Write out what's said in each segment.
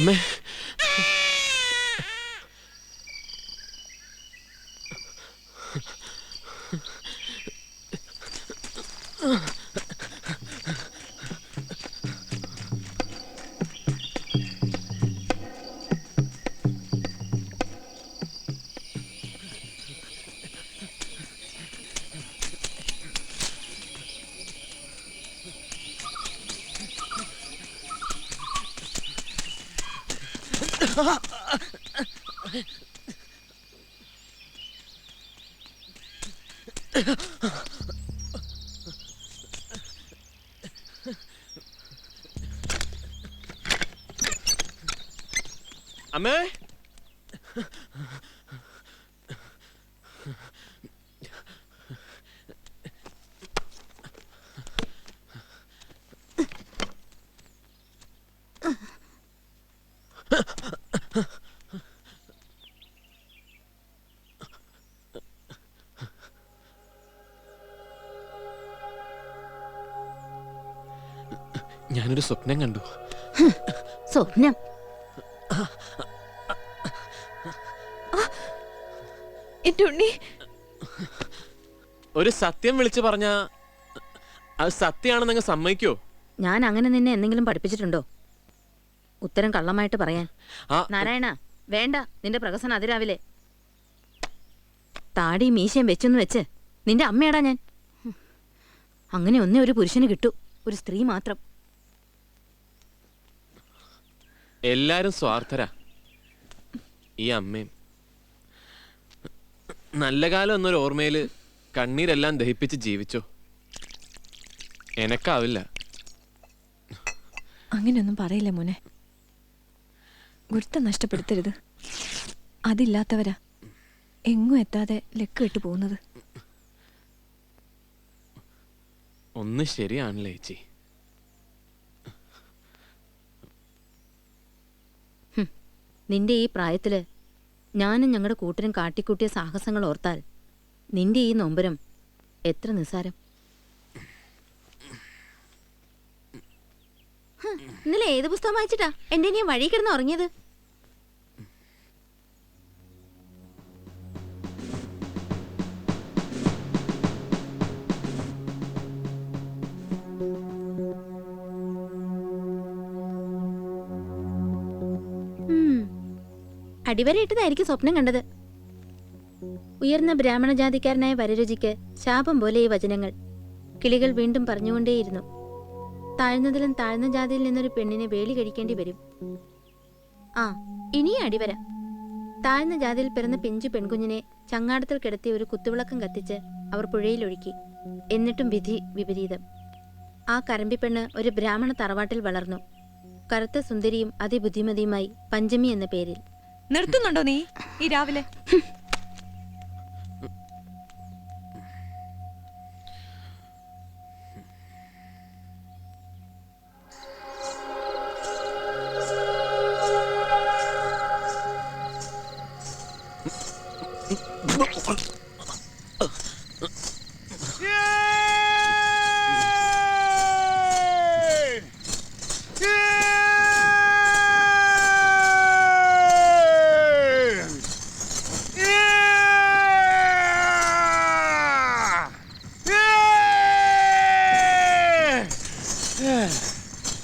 അമ്മേ, അമ്മേ, ഞാനൊരു സ്വപ്നം കണ്ടു. സ്വപ്നം? ഒരു സത്യം വിളിച്ചു പറഞ്ഞ അത് സത്യമാണെന്നങ്ങ് സമ്മതിക്കോ? ഞാൻ അങ്ങനെ നിന്നെ എന്തെങ്കിലും പഠിപ്പിച്ചിട്ടുണ്ടോ ഉത്തരം കള്ളമായിട്ട് പറയാൻ? നാരായണ, വേണ്ട നിന്റെ പ്രഹസനം അതിരാവിലെ. താടി മീശയും വെച്ചെന്ന് വെച്ച് നിന്റെ അമ്മയാടാ ഞാൻ. അങ്ങനെ ഒന്നേ ഒരു പുരുഷന് കിട്ടൂ, ഒരു സ്ത്രീ മാത്രം. എല്ലാരും സ്വാർത്ഥരാ, ഈ അമ്മയും. നല്ല കാലം എന്നൊരു ഓർമ്മയില് കണ്ണീരെല്ലാം ദഹിപ്പിച്ച് ജീവിച്ചോ. എനക്കാവില്ല. അങ്ങനെയൊന്നും പറയില്ല മോനെ. ഗുരുത്തം നഷ്ടപ്പെടുത്തരുത്. അതില്ലാത്തവരാ എങ്ങും എത്താതെ ലക്ക് വിട്ടു പോകുന്നത്. ഒന്ന് ശരിയാണല്ലേ ചേച്ചി. നിന്റെ ഈ പ്രായത്തില് ഞാനും ഞങ്ങളുടെ കൂട്ടരും കാട്ടിക്കൂട്ടിയ സാഹസങ്ങൾ ഓർത്താൽ നിന്റെ ഈ നൊമ്പരം എത്ര നിസ്സാരം. ഇന്നലെ ഏത് പുസ്തകം വായിച്ചിട്ടാ എന്റെ നീ വഴി കിടന്ന് ഉറങ്ങിയത്? അടിവരയിട്ടതായിരിക്കും സ്വപ്നം കണ്ടത്. ഉയർന്ന ബ്രാഹ്മണ ജാതിക്കാരനായ വരരുചിക്ക് ശാപം പോലെ ഈ വചനങ്ങൾ. കിളികൾ വീണ്ടും പറഞ്ഞുകൊണ്ടേയിരുന്നു. താഴ്ന്നതിലും താഴ്ന്ന ജാതിയിൽ നിന്നൊരു പെണ്ണിനെ വേലി കഴിക്കേണ്ടി വരും. ഇനിയും അടിവര. താഴ്ന്ന ജാതിയിൽ പിറന്ന പിഞ്ചു പെൺകുഞ്ഞിനെ ചങ്ങാടത്തിൽ കിടത്തി ഒരു കുത്തുവിളക്കം കത്തിച്ച് അവർ പുഴയിലൊഴുക്കി. എന്നിട്ടും വിധി വിപരീതം. ആ കരമ്പിപ്പെണ്ണ് ഒരു ബ്രാഹ്മണ തറവാട്ടിൽ വളർന്നു. കറുത്ത സുന്ദരിയും അതിബുദ്ധിമതിയുമായി പഞ്ചമി എന്ന പേരിൽ. നിർത്തുന്നുണ്ടോ നീ ഈ രാവിലെ?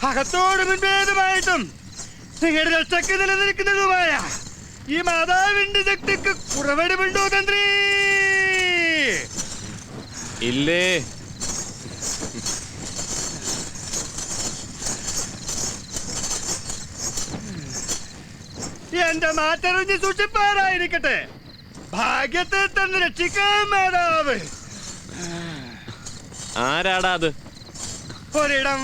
അകത്തോട് മുൻപേതുമായിട്ടും നിങ്ങളുടെ രക്ഷയ്ക്ക് നിലനിൽക്കുന്നതുമായ ഈ മാതാവിന്റെ ശക്തിക്ക് കുറവിടമുണ്ടോ തന്ത്രി? ഇല്ലേ. എന്റെ മാറ്ററിഞ്ഞ് സൂക്ഷിപ്പാറായിരിക്കട്ടെ. ഭാഗ്യത്തെ തന്നെ രക്ഷിക്കാൻ മാതാവ്. ആരാടാ അത്? ഒരിടം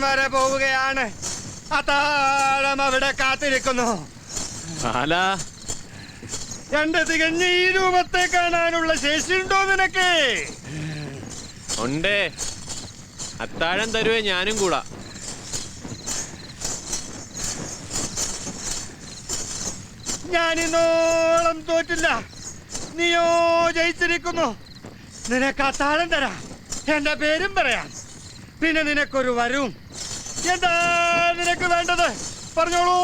വരെ പോവുകയാണ്. അത്താഴം അവിടെ കാത്തിരിക്കുന്നു. എന്റെ തികഞ്ഞ ഈ രൂപത്തെ കാണാനുള്ള ശേഷിയുണ്ടോ നിനക്ക്? ഉണ്ടേ. അത്താഴം തരുവേ ഞാനും കൂടാ. ഞാനിന്നോളം തോറ്റില്ല. നീയോ ജയിച്ചിരിക്കുന്നു. നിനക്ക് അത്താഴം തരാം, എന്റെ പേരും പറയാം, പിന്നെ നിനക്കൊരു വരും. എന്താ നിനക്ക് വേണ്ടത്? പറഞ്ഞോളൂ.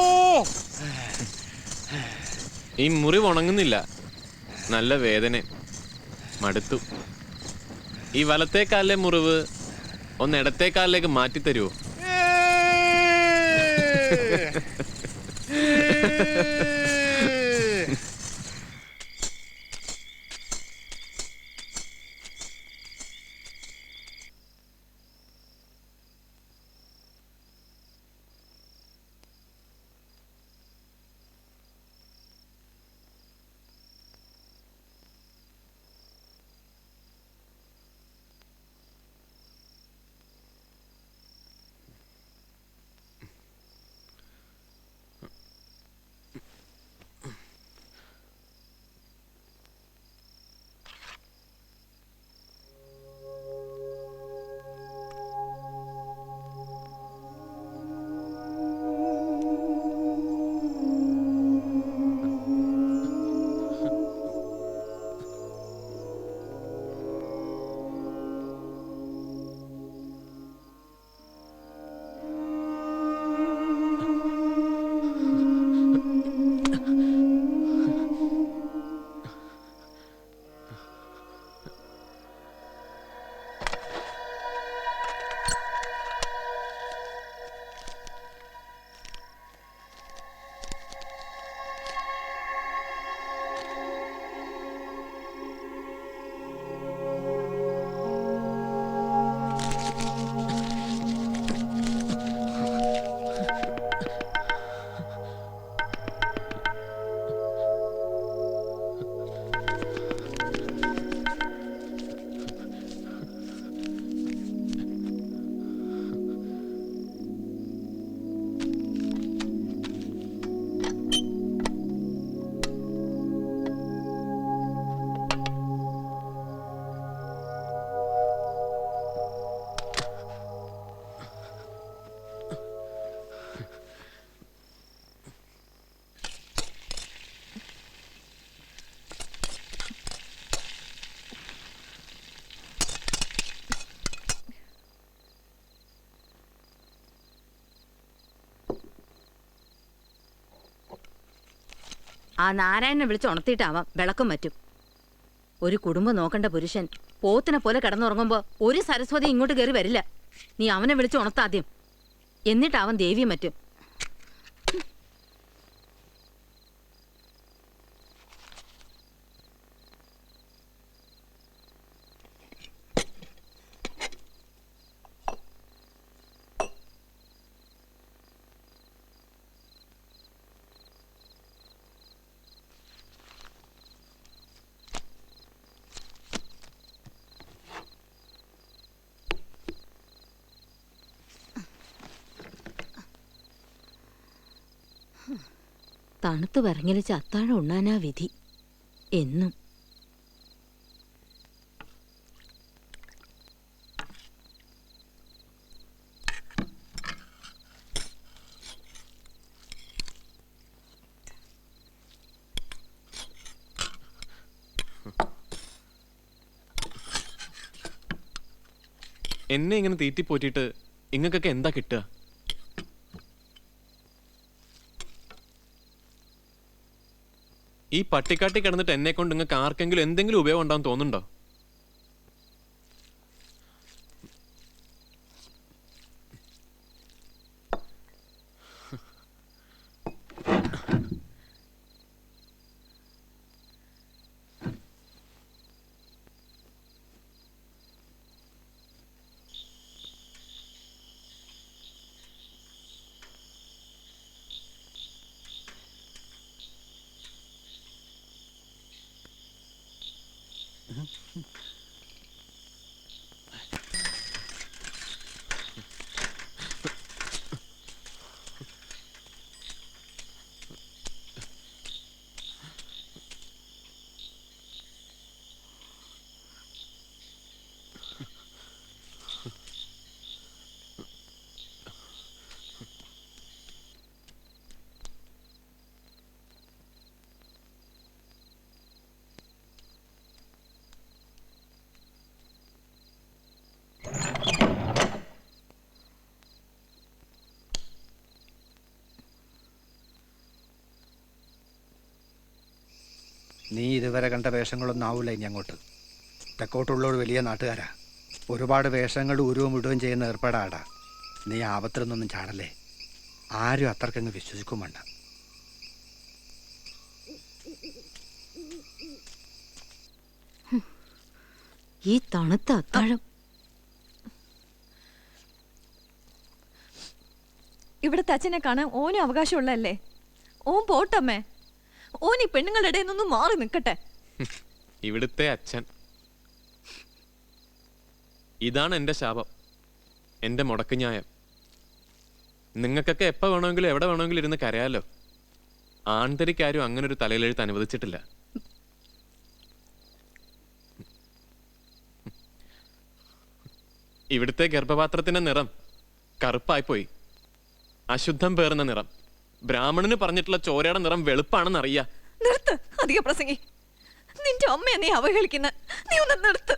ഈ മുറിവ് ഉണങ്ങുന്നില്ല, നല്ല വേദന, മടുത്തു. ഈ വലത്തേക്കാലിലെ മുറിവ് ഒന്ന് ഇടത്തേക്കാലിലേക്ക് മാറ്റിത്തരുമോ? ആ നാരായണനെ വിളിച്ച് ഉണർത്തിയിട്ടാവാം വിളക്കും പറ്റും. ഒരു കുടുംബം നോക്കേണ്ട പുരുഷൻ പോത്തിനെ പോലെ കിടന്നുറങ്ങുമ്പോ ഒരു സരസ്വതി ഇങ്ങോട്ട് കയറി വരില്ല. നീ അവനെ വിളിച്ച് ഉണർത്താദ്യം, എന്നിട്ടാവൻ ദേവിയും മറ്റും. തണുത്ത് വരങ്ങലിച്ച് അത്താഴം ഉണ്ണാനാ വിധി എന്നും. എന്നെ ഇങ്ങനെ തീറ്റിപ്പോറ്റിട്ട് ഇങ്ങക്കൊക്കെ എന്താ കിട്ടുക? ഈ പട്ടിക്കാട്ടി കിടന്നിട്ട് എന്നെ കൊണ്ട് നിങ്ങൾക്ക് ആർക്കെങ്കിലും എന്തെങ്കിലും ഉപയോഗം ഉണ്ടാവും തോന്നുന്നുണ്ടോ? നീ ഇതുവരെ കണ്ട വേഷങ്ങളൊന്നും ആവില്ല ഇനി അങ്ങോട്ട്. തെക്കോട്ടുള്ളൊരു വലിയ നാട്ടുകാരാ. ഒരുപാട് വേഷങ്ങൾ ഉരുവും ഇടുകയും ചെയ്യുന്ന ഏർപ്പാടാടാ. നീ ആപത്തിലൊന്നും ചാടല്ലേ. ആരും അത്രക്കങ്ങ് വിശ്വസിക്കും വേണ്ട. ഈ തണുത്ത അത്താഴം ഇവിടുത്തെ അച്ഛനെ കാണാൻ ഓനും അവകാശമുള്ളല്ലേ? ഓൻ പോട്ടമ്മേ. ഓൻ ഈ പെണ്ണുങ്ങളുടെ ഇടയിൽ നിന്നൊന്നും മാറി നിൽക്കട്ടെ. ഇവിടുത്തെ അച്ഛൻ. ഇതാണ് എൻ്റെ ശാപം, എൻ്റെ മുടക്ക് ന്യായം. നിങ്ങൾക്കൊക്കെ എപ്പോൾ വേണമെങ്കിലും എവിടെ വേണമെങ്കിലും ഇരുന്ന് കരയാലോ. ആന്തരിക്കാരും അങ്ങനെ ഒരു തലയിലെഴുത്ത് അനുവദിച്ചിട്ടില്ല. ഇവിടുത്തെ ഗർഭപാത്രത്തിന്റെ നിറം കറുപ്പായിപ്പോയി. അശുദ്ധം പേറുന്ന നിറം. ബ്രാഹ്മണന് പറഞ്ഞിട്ടുള്ള ചോരയുടെ നിറം വെളുപ്പാണെന്ന് അറിയാ. നിർത്ത് അധിക പ്രസംഗി. നിന്റെ അമ്മയെ നീ അവഹേളിക്കുന്ന. നീ ഒന്ന് നിർത്ത്.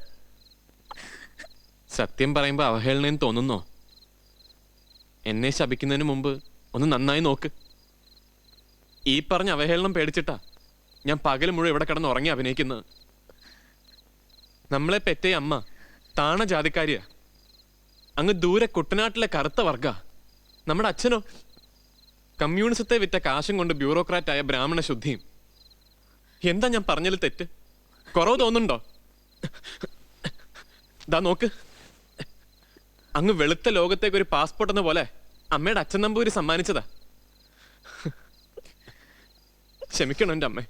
സത്യം പറയുമ്പോ അവഹേളനം തോന്നുന്നോ? എന്നെ ശപിക്കുന്നതിന് മുമ്പ് ഒന്ന് നന്നായി നോക്ക്. ഈ പറഞ്ഞ അവഹേളനം പേടിച്ചിട്ടാ ഞാൻ പകൽ മുഴുവൻ ഇവിടെ കിടന്ന് ഉറങ്ങി അഭിനയിക്കുന്നത്. നമ്മളെ പെറ്റേ അമ്മ താണ ജാതിക്കാരിയാ. അങ്ങ് ദൂരെ കുട്ടനാട്ടിലെ കറുത്ത വർഗ. നമ്മുടെ അച്ഛനോ കമ്മ്യൂണിസത്തെ വിറ്റ കാശും കൊണ്ട് ബ്യൂറോക്രാറ്റായ ബ്രാഹ്മണ ശുദ്ധിയും. എന്താ ഞാൻ പറഞ്ഞതിൽ തെറ്റ്? കുറവ് തോന്നുന്നുണ്ടോ? ദാ നോക്ക്, അങ്ങ് വെളുത്ത ലോകത്തേക്ക് ഒരു പാസ്പോർട്ട് എന്ന പോലെ അമ്മയുടെ അച്ഛൻ നമ്പൂരി സമ്മാനിച്ചതാ. ക്ഷമിക്കണം എൻ്റെ അമ്മേ.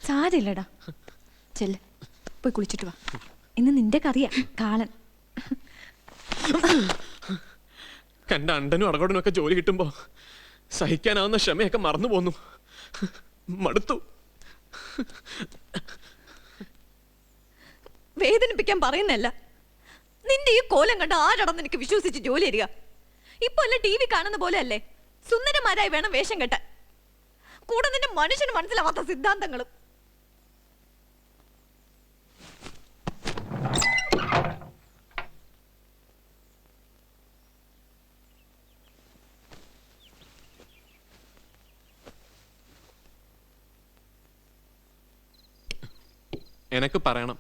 സാരില്ലടാ, ചെല്ല് പോയി കുളിച്ചിട്ട് വാ. ഇന്ന് നിന്റെ കറിയാ കാളൻ. കണ്ട അണ്ടനും അടകോടനും ഒക്കെ ജോലി കിട്ടുമ്പോ സഹിക്കാനാവുന്ന ക്ഷമയൊക്കെ മറന്നു പോന്നു. മടുത്തു. വേദനിപ്പിക്കാൻ പറയുന്നല്ല. നിന്റെ ഈ കോലം കണ്ട ആരടന്ന് എനിക്ക് വിശ്വസിച്ച് ജോലി തരിക? ഇപ്പൊ അല്ല ടി വി കാണുന്ന പോലെ അല്ലേ സുന്ദരന്മാരായി വേണം വേഷം കെട്ടാൻ. കൂടെ നിന്റെ മനുഷ്യന് മനസ്സിലാവാത്ത സിദ്ധാന്തങ്ങളും. എനക്ക് പറയണം,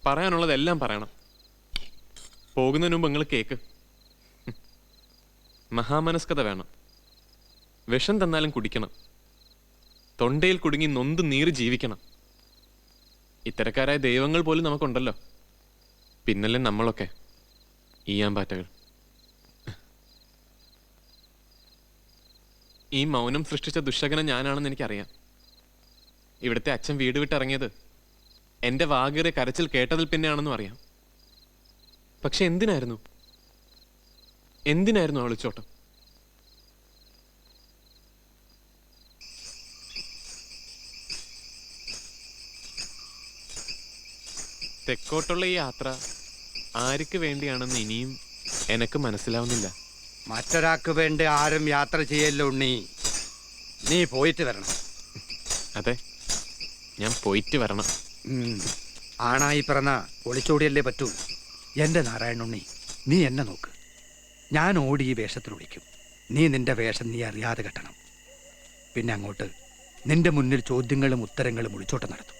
പറയാനുള്ളതെല്ലാം പറയണം. പോകുന്നതിന് മുമ്പ് നിങ്ങൾ കേക്ക്. മഹാമനസ്കത വേണം. വിഷം തന്നാലും കുടിക്കണം. തൊണ്ടയിൽ കുടുങ്ങി നൊന്ത് നീറി ജീവിക്കണം. ഇത്തരക്കാരായ ദൈവങ്ങൾ പോലും നമുക്കുണ്ടല്ലോ. പിന്നല്ലേ നമ്മളൊക്കെ ഈയാമ്പാറ്റകൾ. ഈ മൗനം സൃഷ്ടിച്ച ദുശകനം ഞാനാണെന്ന് എനിക്കറിയാം. ഇവിടുത്തെ അച്ഛൻ വീട് വിട്ടിറങ്ങിയത് എൻ്റെ വാകേറിയ കരച്ചിൽ കേട്ടതിൽ പിന്നെയാണെന്നും അറിയാം. പക്ഷെ എന്തിനായിരുന്നു ആ ഒളിച്ചോട്ടം? തെക്കോട്ടുള്ള ഈ യാത്ര ആർക്ക് വേണ്ടിയാണെന്ന് ഇനിയും എനക്ക് മനസ്സിലാവുന്നില്ല. മറ്റൊരാൾക്ക് വേണ്ടി ആരും യാത്ര ചെയ്യല്ലോ ഉണ്ണി. നീ പോയിട്ട് വരണം. അതെ, ഞാൻ പോയിട്ട് വരണം. ആണായി പിറന്ന ഒളിച്ചോടിയല്ലേ പറ്റൂ. എൻ്റെ നാരായണുണ്ണി, നീ എന്നെ നോക്ക്. ഞാൻ ഓടി ഈ വേഷത്തിൽ ഒളിക്കും. നീ നിന്റെ വേഷം നീ അറിയാതെ കെട്ടണം. പിന്നെ അങ്ങോട്ട് നിന്റെ മുന്നിൽ ചോദ്യങ്ങളും ഉത്തരങ്ങളും ഒളിച്ചോട്ടം നടത്തും.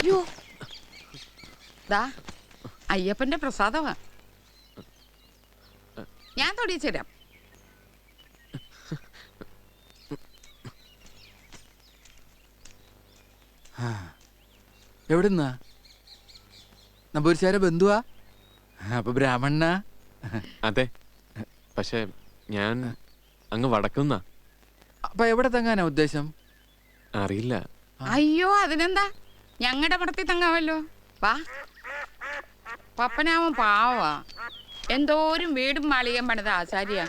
അയ്യോ ദാ അയ്യപ്പന്റെ പ്രസാദമാ. ഞാൻ തൊടിച്ചു തരാം. എവിടുന്നാ? നമ്പൂരിശാരെ ബന്ധുവാ? അപ്പൊ ബ്രാഹ്മണനാ? അതെ, പക്ഷെ ഞാൻ അങ്ങ് വടക്കുന്നാ. അപ്പൊ എവിടെ തങ്ങാനാ ഉദ്ദേശം? അറിയില്ല. അയ്യോ അതിനെന്താ, ഞങ്ങളുടെ മടത്തിൽ തങ്ങാവല്ലോ. വാ. പപ്പനാവൻ പാവാ, എന്തോരും വീടും മാളികയും പണിത ആശാരിയാ.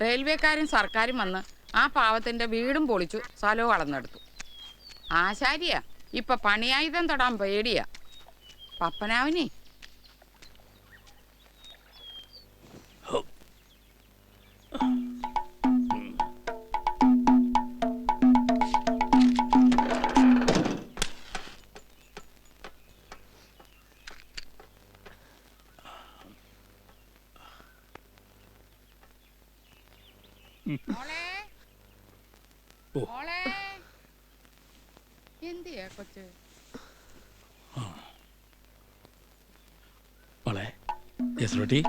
റെയിൽവേക്കാരും സർക്കാരും വന്ന് ആ പാവത്തിന്റെ വീടും പൊളിച്ചു, സ്ഥലവും അളന്നെടുത്തു. ആശാരിയാ, ഇപ്പൊ പണിയായുധം തൊടാൻ പേടിയാ പപ്പനാവനെ. എന്തിയാ കൊച്ച്? മോളെ യസ്രോട്ടി,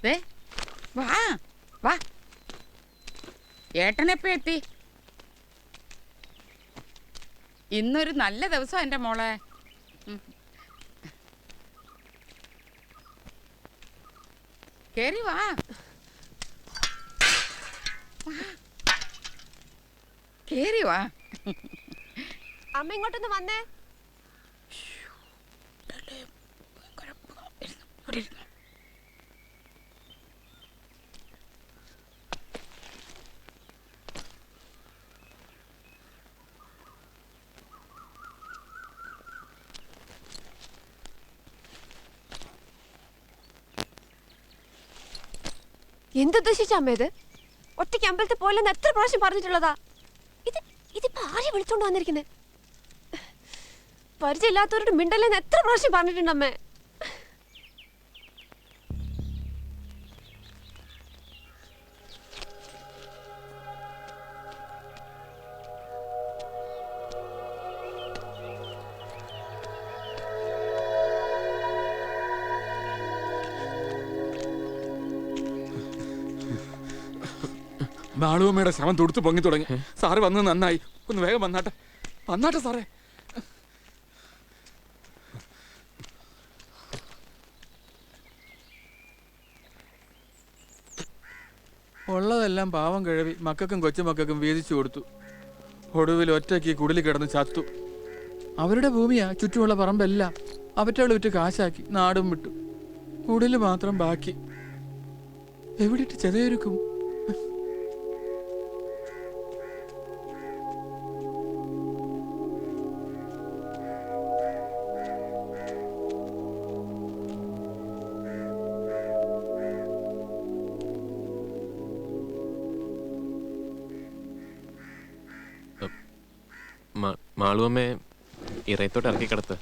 ദേ, വാ വാ. ഏട്ടനെപ്പ എത്തി? ഇന്നൊരു നല്ല ദിവസം എൻ്റെ മോളെ. കേറി വാ. കേറി വാ. അമ്മ ഇങ്ങോട്ടൊന്ന് വന്നേ. എന്തുദ്ദേശിച്ച അമ്മ ഇത്? ഒറ്റയ്ക്ക് അമ്പലത്തിൽ പോയില്ലെന്ന് എത്ര പ്രാവശ്യം പറഞ്ഞിട്ടുള്ളതാ. ഇതിപ്പോ ആരെ വിളിച്ചോണ്ട് വന്നിരിക്കുന്നത്? പരിചയമില്ലാത്തവരോട് മിണ്ടല്ലെന്ന് എത്ര പ്രാവശ്യം പറഞ്ഞിട്ടുണ്ട് അമ്മേ. മാളുവമ്മയുടെ ശവം തൊടുത്ത് പൊങ്ങി തുടങ്ങി. സാറ് വന്നത് നന്നായി. ഒന്ന് വേഗം വന്നാട്ടെ, വന്നാട്ടെ സാറേ. ഉള്ളതെല്ലാം പാവം കിഴവി മക്കൾക്കും കൊച്ചുമക്കൾക്കും വീതിച്ചു കൊടുത്തു. ഒടുവിൽ ഒറ്റയ്ക്ക് കുടിൽ കിടന്ന് ചത്തു. അവരുടെ ഭൂമിയാ, ചുറ്റുമുള്ള പറമ്പെല്ലാം അവറ്റകൾ വിറ്റ് കാശാക്കി നാടും വിട്ടു. കുടില് മാത്രം ബാക്കി. എവിടിട്ട് ചെതയൊരുക്കും? മാളുവമ്മയെ ഇറയത്തോട്ട് ഇറക്കി കിടത്ത്.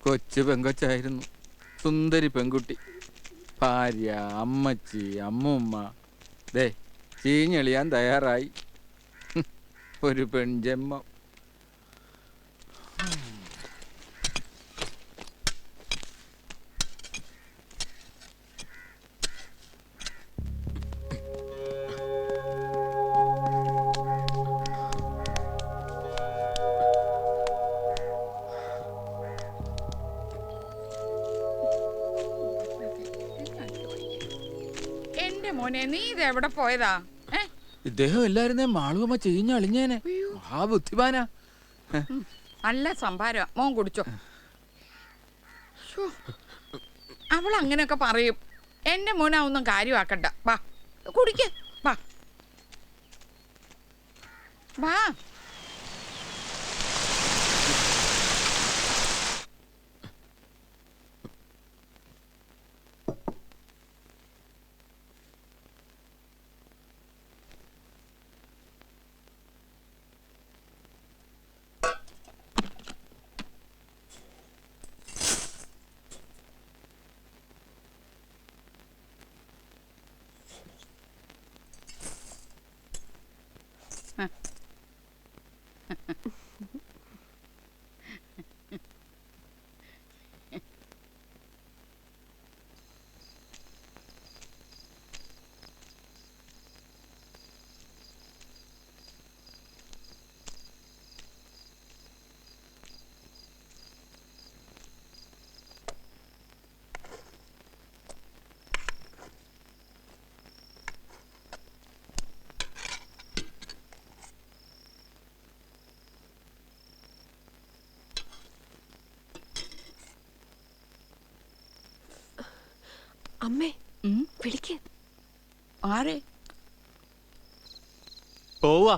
കൊച്ചു പെങ്കൊച്ചായിരുന്നു, സുന്ദരി പെൺകുട്ടി. ഭാര്യ, അമ്മച്ചി, അമ്മൂമ്മ ദേ ചീഞ്ഞെളിയാൻ തയ്യാറായി. ഒരു പെൺജന്മം. എന്റെ മോനെ, നീ ഇത് എവിടെ പോയതാ? ഇദ്ദേഹം എല്ലാരുന്നേ മാളുവമ്മ ചീഞ്ഞളിഞ്ഞേനെ. ആ ബുദ്ധിമാനാ. നല്ല സംഭാരം. മോൻ കുടിച്ചോ. അവൾ അങ്ങനെയൊക്കെ പറയും. എന്റെ മോനെ ഒന്നും കാര്യമാക്കണ്ട. വാ കുടിക്ക്. വാ വാ. അമ്മേ വിളിക്ക്. ആരെ? പോവാ.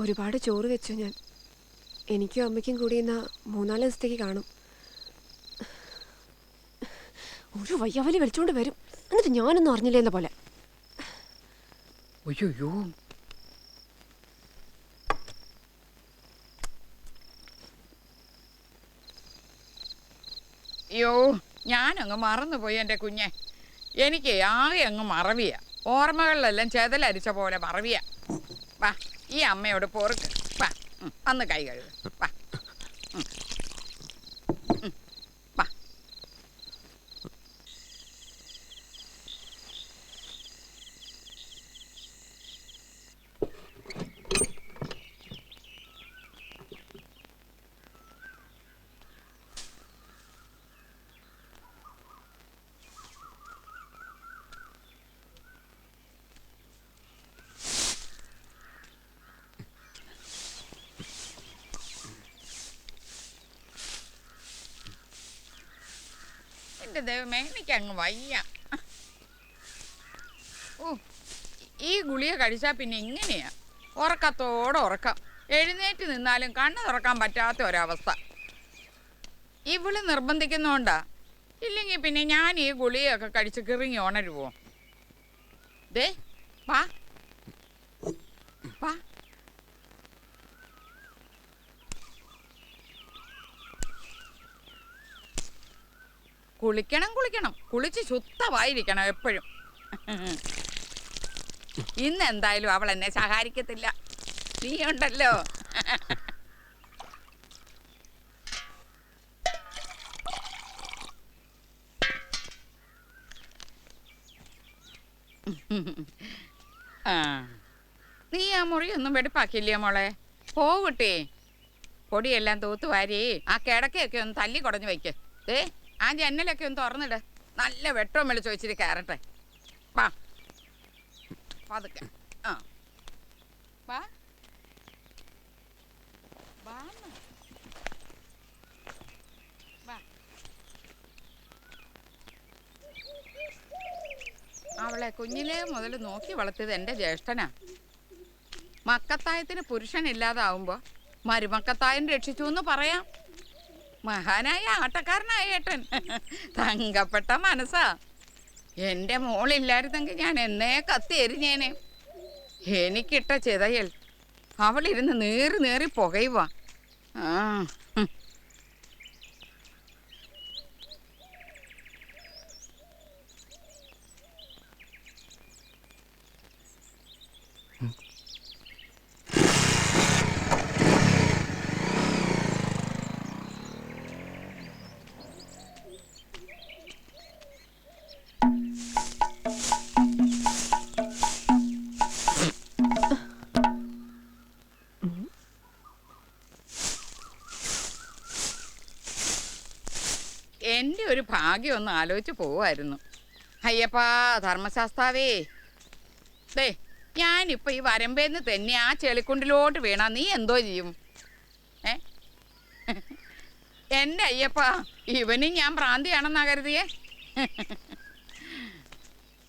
ഒരുപാട് ചോറ് വെച്ചു ഞാൻ. എനിക്കും അമ്മയ്ക്കും കൂടി ഇന്ന് 3-4 ദിവസത്തേക്ക് കാണും. ഒരു വയ്യാവലി വലിച്ചോണ്ട് വരും, എന്നിട്ട് ഞാനൊന്നും അറിഞ്ഞില്ലേന്ന പോലെ. അയ്യോ, അയ്യോ, ഞാനങ്ങ് മറന്നുപോയി എൻ്റെ കുഞ്ഞെ. എനിക്ക് ആകെ അങ്ങ് മറവിയ, ഓർമ്മകളിലെല്ലാം ചെതലരിച്ച പോലെ മറവിയ. വാ, ഈ അമ്മയോട് പൊറുക്ക്. വാ, അന്ന് കൈ കഴുക. വാ, വാ. എൻ്റെ ദൈവമേ, എനിക്കങ്ങ് വയ്യ. ഓ, ഈ ഗുളിക കഴിച്ചാൽ പിന്നെ ഇങ്ങനെയാ, ഉറക്കത്തോടെ ഉറക്കം. എഴുന്നേറ്റ് നിന്നാലും കണ്ണ് തുറക്കാൻ പറ്റാത്ത ഒരവസ്ഥ. ഇവള് നിർബന്ധിക്കുന്നോണ്ടാ. ഇല്ലെങ്കിൽ പിന്നെ ഞാൻ ഈ ഗുളികയൊക്കെ കഴിച്ച് കിറങ്ങി ഉണരുവോ? ദേ വാ വാ. കുളിക്കണം കുളിക്കണം, കുളിച്ച് ശുദ്ധമായിരിക്കണം എപ്പോഴും. ഇന്ന് എന്തായാലും അവൾ എന്നെ സഹായിക്കത്തില്ല, നീ ഉണ്ടല്ലോ. ആ, നീ ആ മുറിയൊന്നും വെടുപ്പാക്കില്ലേ മോളെ? പോകട്ടെ, പൊടിയെല്ലാം തൂത്തുവാരി ആ കിടക്കയൊക്കെ ഒന്ന് തല്ലി കുടഞ്ഞു വയ്ക്ക്. ഏ, ആ ജന്നലൊക്കെ ഒന്ന് തുറന്നിട്, നല്ല വെട്ടവും വിളിച്ച് വെച്ചിട്ട് കയറട്ടെ. വാ പതുക്കെ. ആ വാ വാ. അവളെ കുഞ്ഞിലേ മുതൽ നോക്കി വളർത്തിയത് എൻ്റെ ജ്യേഷ്ഠനാ. മക്കത്തായത്തിന് പുരുഷനില്ലാതാവുമ്പോ മരുമക്കത്തായൻ രക്ഷിച്ചു എന്ന് പറയാം. മഹാനായ ആട്ടക്കാരനായ ഏട്ടൻ, തങ്കപ്പെട്ട മനസ്സാ. എൻ്റെ മോളില്ലായിരുന്നെങ്കിൽ ഞാൻ എന്നേ കത്തി എരിഞ്ഞേനെ. എനിക്കിട്ട ചിതയൽ അവളിരുന്ന് നേറി നേറി പുകയുവാ. ആ, എൻ്റെ ഒരു ഭാഗ്യം ഒന്ന് ആലോചിച്ച് പോവായിരുന്നു. അയ്യപ്പാ ധർമ്മശാസ്താവേ, ദേ ഞാനിപ്പോൾ ഈ വരമ്പേന്ന് തന്നെ ആ ചെളിക്കുണ്ടിലോട്ട് വീണാ നീ എന്തോ ചെയ്യും? എൻ്റെ അയ്യപ്പാ, ഇവനും ഞാൻ ഭ്രാന്തിയാണെന്നാ കരുതിയേ?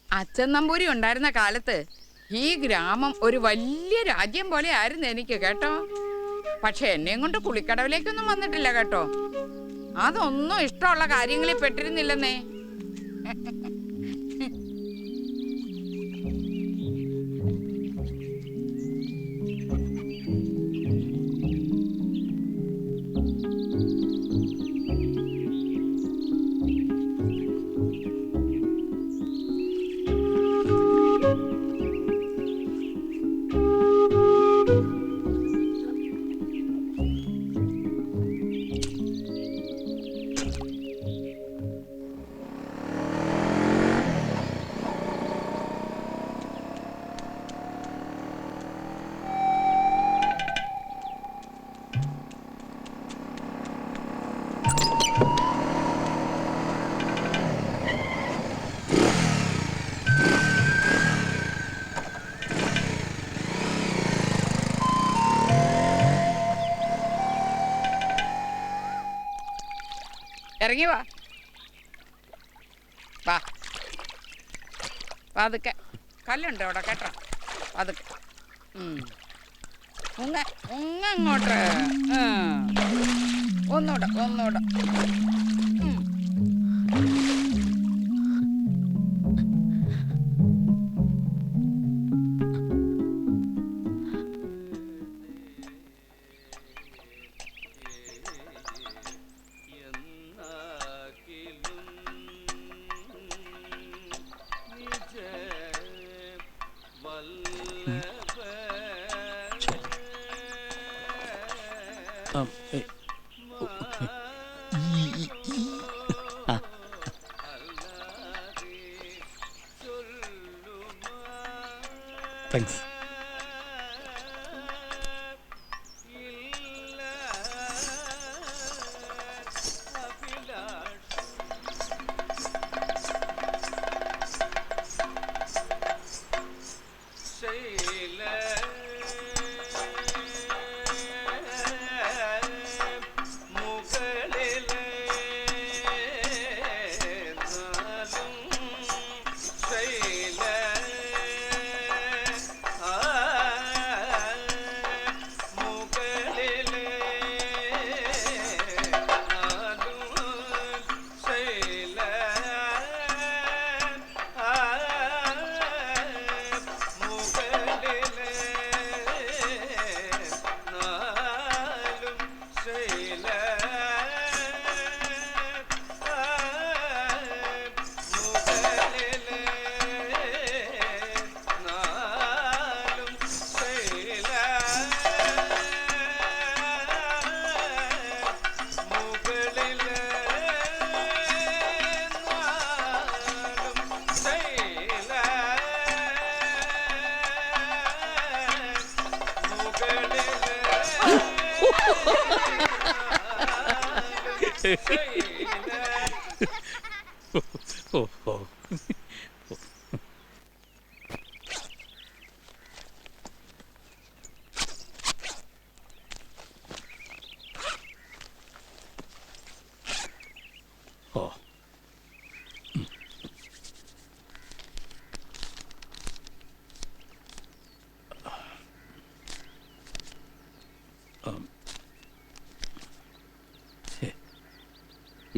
അച്ഛൻ നമ്പൂരി ഉണ്ടായിരുന്ന കാലത്ത് ഈ ഗ്രാമം ഒരു വലിയ രാജ്യം പോലെ ആയിരുന്നു എനിക്ക് കേട്ടോ. പക്ഷെ എന്നെയും കൊണ്ട് കുളിക്കടവിലേക്കൊന്നും വന്നിട്ടില്ല കേട്ടോ. അതൊന്നും ഇഷ്ടമുള്ള കാര്യങ്ങളിൽ പെട്ടിരുന്നില്ലെന്നേ. ഇറങ്ങി വാ. വാ പതുക്കെ. കല്ലുണ്ട് അവിടെ കേട്ടോ. പതുക്കെ. അങ്ങോട്ട്. ഒന്നൂടെ. താങ്ക്സ്.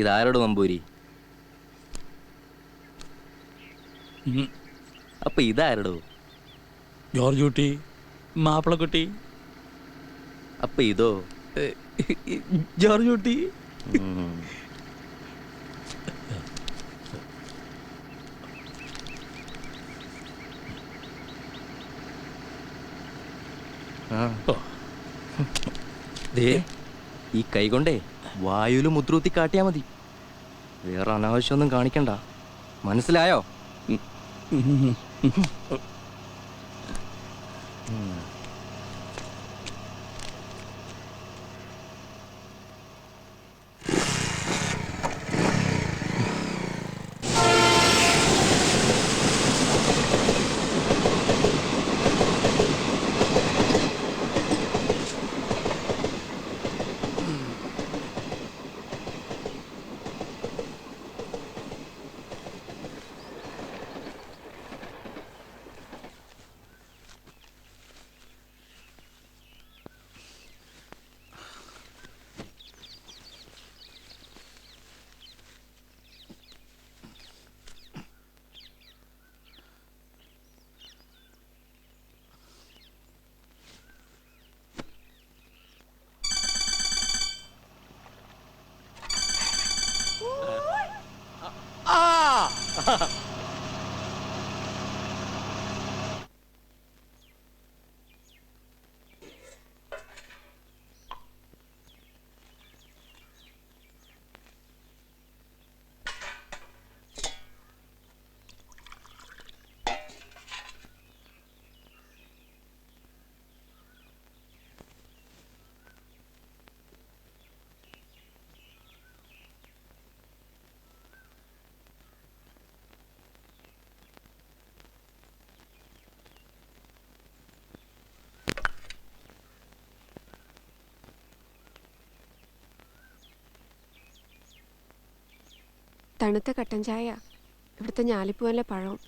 ഇതാരോട് നമ്പൂരി? അപ്പൊ ഇതാരടോ? ജോർജ് കുട്ടി, മാപ്പിളക്കുട്ടി. അപ്പൊ ഇതോ? ജോർജ് കുട്ടി. ഈ കൈ കൊണ്ടേ വായുവില് മുദ്രൂത്തി കാട്ടിയാ മതി. വേറെ അനാവശ്യമൊന്നും കാണിക്കണ്ട, മനസ്സിലായോ? തണുത്ത കട്ടൻ ചായ, ഇവിടുത്തെ ഞാലിപ്പൂവല്ല പഴവും.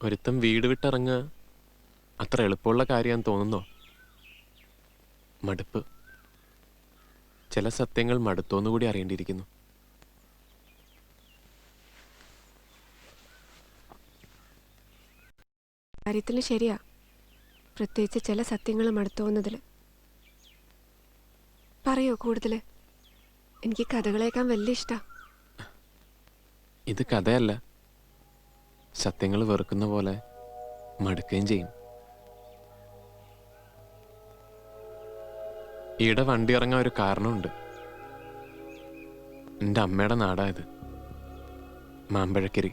ഒരുത്തം വീട് വിട്ടിറങ്ങുക അത്ര എളുപ്പമുള്ള കാര്യമാണെന്ന് തോന്നുന്നോ? മടുപ്പ്. ചില സത്യങ്ങൾ മടുത്തോന്നുകൂടി അറിയേണ്ടിയിരിക്കുന്നു. കാര്യത്തിൽ ശരിയാ, പ്രത്യേകിച്ച് ചില സത്യങ്ങൾ മടുത്തോന്നതിൽ. പറയോ കൂടുതൽ? എനിക്ക് കഥകൾ കേൾക്കാൻ വലിയ ഇഷ്ടാ. ഇത് കഥയല്ല, സത്യങ്ങൾ വെറുക്കുന്ന പോലെ മടുക്കുകയും ചെയ്യും. ഈടെ വണ്ടി ഇറങ്ങാൻ ഒരു കാരണമുണ്ട്. എൻ്റെ അമ്മയുടെ നാടായത്, മാമ്പഴക്കരി.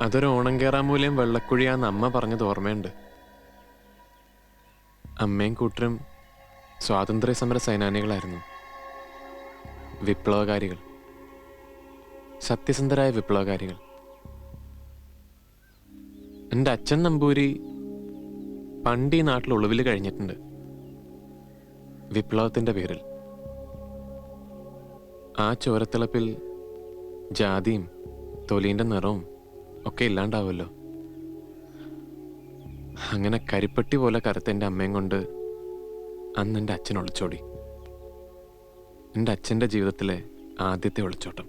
അതൊരു ഓണം കേറാമൂലം വെള്ളക്കുഴിയാന്ന് അമ്മ പറഞ്ഞത് ഓർമ്മയുണ്ട്. അമ്മയും കൂട്ടരും സ്വാതന്ത്ര്യ സമര സേനാനികളായിരുന്നു, വിപ്ലവകാരികൾ, സത്യസന്ധരായ വിപ്ലവകാരികൾ. എൻ്റെ അച്ഛൻ നമ്പൂരി പണ്ട് ഈ നാട്ടിൽ ഒളിവിൽ കഴിഞ്ഞിട്ടുണ്ട്, വിപ്ലവത്തിൻ്റെ പേരിൽ. ആ ചോരത്തിളപ്പിൽ ജാതിയും തൊലീൻ്റെ നിറവും ഒക്കെ ഇല്ലാണ്ടാവുമല്ലോ. അങ്ങനെ കരിപ്പെട്ടി പോലെ കറുത്ത എൻ്റെ അമ്മയും കൊണ്ട് അന്ന് എൻ്റെ അച്ഛൻ ഒളിച്ചോടി. എൻ്റെ അച്ഛൻ്റെ ജീവിതത്തിലെ ആദ്യത്തെ ഒളിച്ചോട്ടം.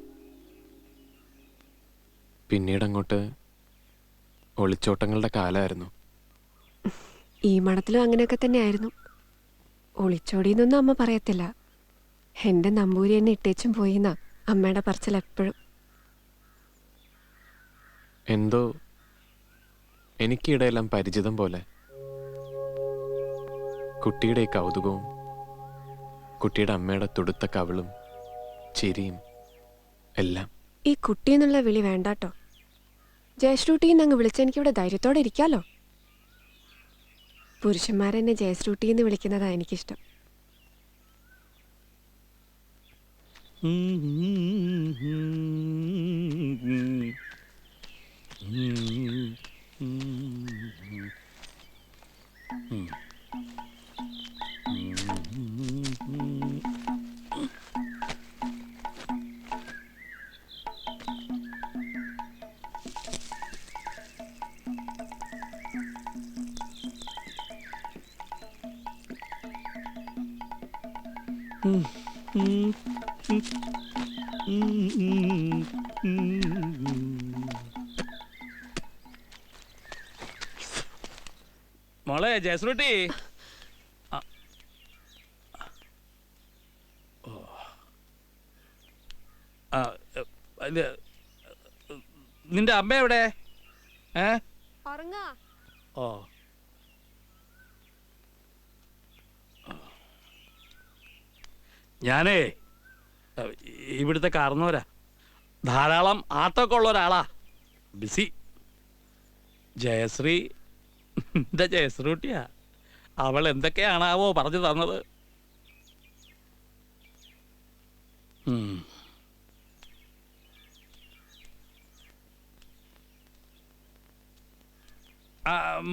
പിന്നീട് അങ്ങോട്ട് ഒളിച്ചോട്ടങ്ങളുടെ കാലമായിരുന്നു. ഈ മഠത്തിലും അങ്ങനെയൊക്കെ തന്നെയായിരുന്നു. ഒളിച്ചോടിയെന്നൊന്നും അമ്മ പറയത്തില്ല. എൻ്റെ നമ്പൂരി എന്നെ ഇട്ടേച്ചും പോയിന്നാ അമ്മയുടെ പറച്ചിൽ എപ്പോഴും. എന്തോ എനിക്കിടെയെല്ലാം പരിചിതം പോലെ. കുട്ടിയുടെ ഈ കൗതുകവും കുട്ടിയുടെ അമ്മയുടെ തുടുത്ത കവിളും ചിരിയും എല്ലാം. ഈ കുട്ടി എന്നുള്ള വിളി വേണ്ടാട്ടോ. ജയശ്രൂട്ടിന്ന് അങ്ങ് വിളിച്ച എനിക്കിവിടെ ധൈര്യത്തോടെ ഇരിക്കാലോ. പുരുഷന്മാരെന്നെ ജയശ്രൂട്ടിന്ന് വിളിക്കുന്നതാ എനിക്കിഷ്ടം. മോളെ ജയശ്രുട്ടി, നിന്റെ അമ്മ എവിടെ? ഓ, ഞാനേ ഇവിടുത്തെ കാരണവരാ. ധാരാളം ആട്ടമൊക്കെ ഉള്ള ഒരാളാ, ബിസി. ജയശ്രീ എന്റെ ജയശ്രൂട്ടിയാ. അവൾ എന്തൊക്കെയാണാവോ പറഞ്ഞു തന്നത്.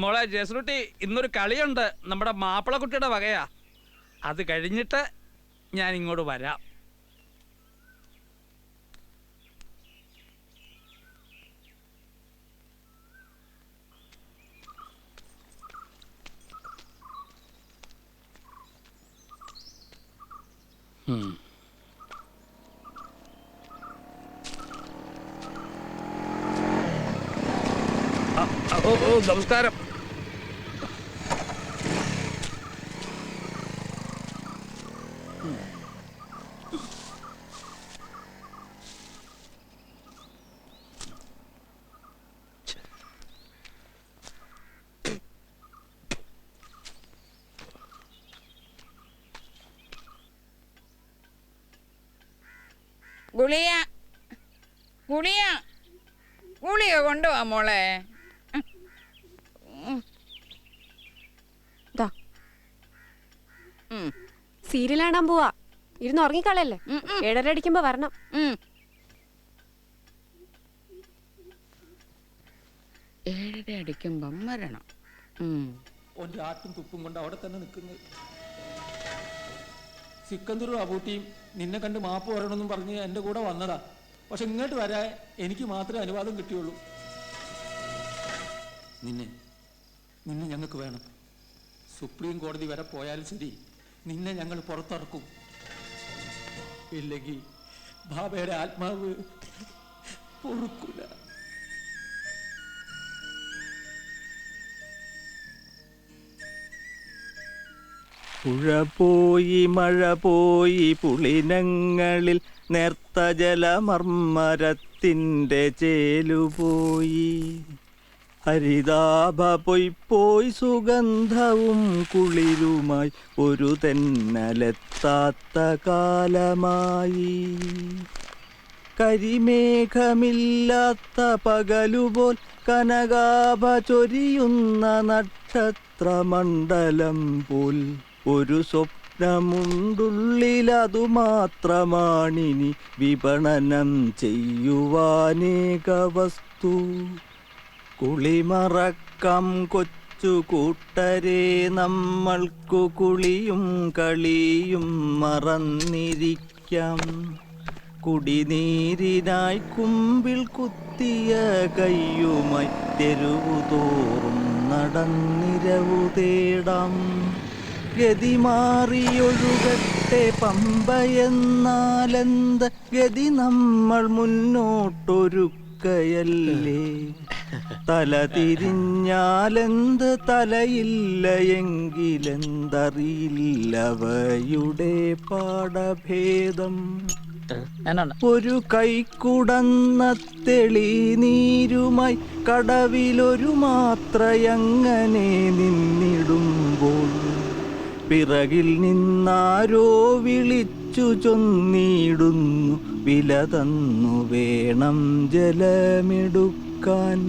മോളെ ജയശ്രൂട്ടി, ഇന്നൊരു കളിയുണ്ട്, നമ്മുടെ മാപ്പിളക്കുട്ടിയുടെ വകയാ. അത് കഴിഞ്ഞിട്ട് ഞാൻ ഇങ്ങോട്ട് വരാം. നമസ്കാരം. ഗുളിയ ഗുളിയ ഗുളിക കൊണ്ടുപോവാ മോളെ. സീരിയൽ കാണാൻ പോവാ. ഇരുന്ന് ഉറങ്ങിക്കളയല്ലേ. 7:30 അടിക്കുമ്പോ വരണം. മരിക്കുമ്പം മരണം. ഓൻ്റെ ആട്ടും തുപ്പും കൊണ്ട് അവിടെ തന്നെ നിൽക്കുന്നത്. സിക്കന്ദറും അബൂട്ടിയും നിന്നെ കണ്ട് മാപ്പ് പറയണമെന്നും പറഞ്ഞ് എൻ്റെ കൂടെ വന്നതാ. പക്ഷെ ഇങ്ങോട്ട് വരാൻ എനിക്ക് മാത്രമേ അനുവാദം കിട്ടിയുള്ളൂ. നിന്നെ ഞങ്ങൾക്ക് വേണം. സുപ്രീം കോടതി വരെ പോയാലും ശരി, നിന്നെ ഞങ്ങൾ പുറത്തിറക്കും. ഇല്ലെങ്കിൽ ബാബയുടെ ആത്മാവ് പൊറുക്കൂല. പുഴ പോയി മഴ പോയി പുളിനങ്ങളിൽ നേർത്ത ജലമർമ്മരത്തിൻ്റെ ചേലുപോയി. ഹരിതാഭ പൊയ്പോയി സുഗന്ധവും കുളിരുമായി ഒരു തെന്നലെത്താത്ത കാലമായി. കരിമേഘമില്ലാത്ത പകലുപോൽ കനകാഭ ചൊരിയുന്ന നക്ഷത്രമണ്ഡലം പോൽ ഒരു സ്വപ്നമുണ്ടുള്ളിലതു മാത്രമാണിനി വിപണനം ചെയ്യുവാനേക വസ്തു. കുളിമറക്കം കൊച്ചു കൂട്ടരെ നമ്മൾക്കു കുളിയും കളിയും മറന്നിരിക്കാം. കുടിനീരിനായി കുമ്പിൾ കുത്തിയ കയ്യുമായി തെരുവുതോറും നടന്നിരവു തേടാം. ഗതി മാറിയൊഴുകട്ടെ പമ്പയെന്നാലെന്ത് ഗതി നമ്മൾ മുന്നോട്ടൊരുക്കയല്ലേ. തല തിരിഞ്ഞാലെന്ത് തലയില്ല എങ്കിലെന്തറിയില്ലവയുടെ പാടഭേദം. ഒരു കൈക്കുടന്ന തെളിനീരുമായി കടവിലൊരു മാത്രയങ്ങനെ നിന്നിടുമ്പോൾ പിറകിൽ നിന്നാരോ വിളിച്ചു ചൊന്നിടുന്നു, വില തന്നു വേണം ജലമെടുക്കാൻ.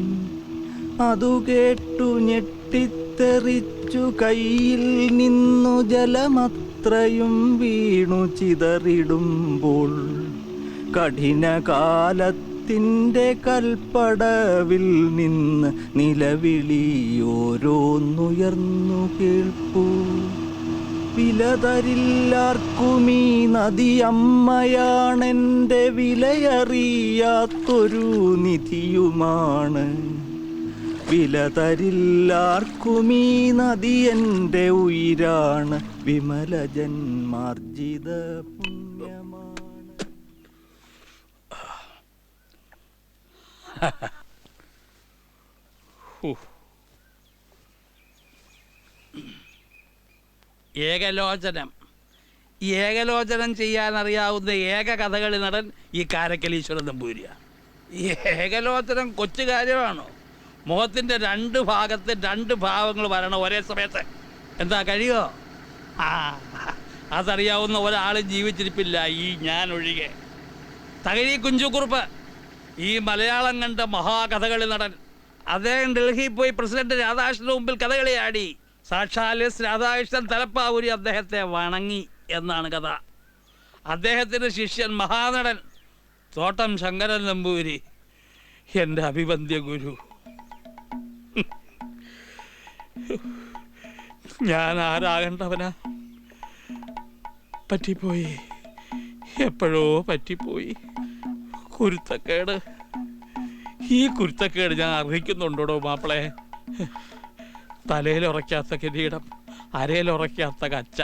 അതു കേട്ടു ഞെട്ടിത്തെറിച്ചു കയ്യിൽ നിന്നു ജലമത്രയും വീണു ചിതറിടുമ്പോൾ കഠിനകാലത്തിൻ്റെ കൽപ്പടവിൽ നിന്ന് നിലവിളിയോരോന്നുയർന്നു കേൾപ്പൂ. വിലതരില്ലാർക്കുമീ നദി അമ്മയാണെൻ്റെ വിലയറിയാത്തൊരു നിധിയുമാണ്. വിലതരില്ലാർക്കുമീ നദി എൻ്റെ ഉയിരാണ്, വിമല ജന്മാർജിത പുണ്യമാണ്. ഏകലോചനം ചെയ്യാനറിയാവുന്ന ഏക കഥകളി നടൻ ഈ കാരക്കലീശ്വരൻ നമ്പൂരിയാണ്. ഈ ഏകലോചനം കൊച്ചു കാര്യമാണോ? മുഖത്തിൻ്റെ രണ്ട് ഭാഗത്ത് രണ്ട് ഭാവങ്ങൾ വരണം ഒരേ സമയത്ത്. എന്താ കഴിയോ? അതറിയാവുന്ന ഒരാളും ജീവിച്ചിരിപ്പില്ല, ഈ ഞാൻ ഒഴികെ. തകഴി കുഞ്ചുകുറുപ്പ് ഈ മലയാളം കണ്ട മഹാകഥകളി നടൻ. അദ്ദേഹം ഡൽഹിയിൽ പോയി പ്രസിഡന്റ് രാധാകൃഷ്ണന്റെ മുമ്പിൽ കഥകളി ആടി. സാക്ഷാൽ എസ് രാധാകൃഷ്ണൻ തലപ്പാവൂരി അദ്ദേഹത്തെ വണങ്ങി എന്നാണ് കഥ. അദ്ദേഹത്തിൻ്റെ ശിഷ്യൻ മഹാനടൻ തോട്ടം ശങ്കരൻ നമ്പൂരി, എൻ്റെ അഭിവന്ദ്യ ഗുരു. ഞാൻ ആരാകേണ്ടവനാ? പറ്റിപ്പോയി, എപ്പോഴോ പറ്റിപ്പോയി. കുരുത്തക്കേട്, ഈ കുരുത്തക്കേട് ഞാൻ അർഹിക്കുന്നുണ്ടോ മാപ്പിളെ? തലയിലുറയ്ക്കാത്ത കിരീടം, അരയിലുറയ്ക്കാത്ത കച്ച.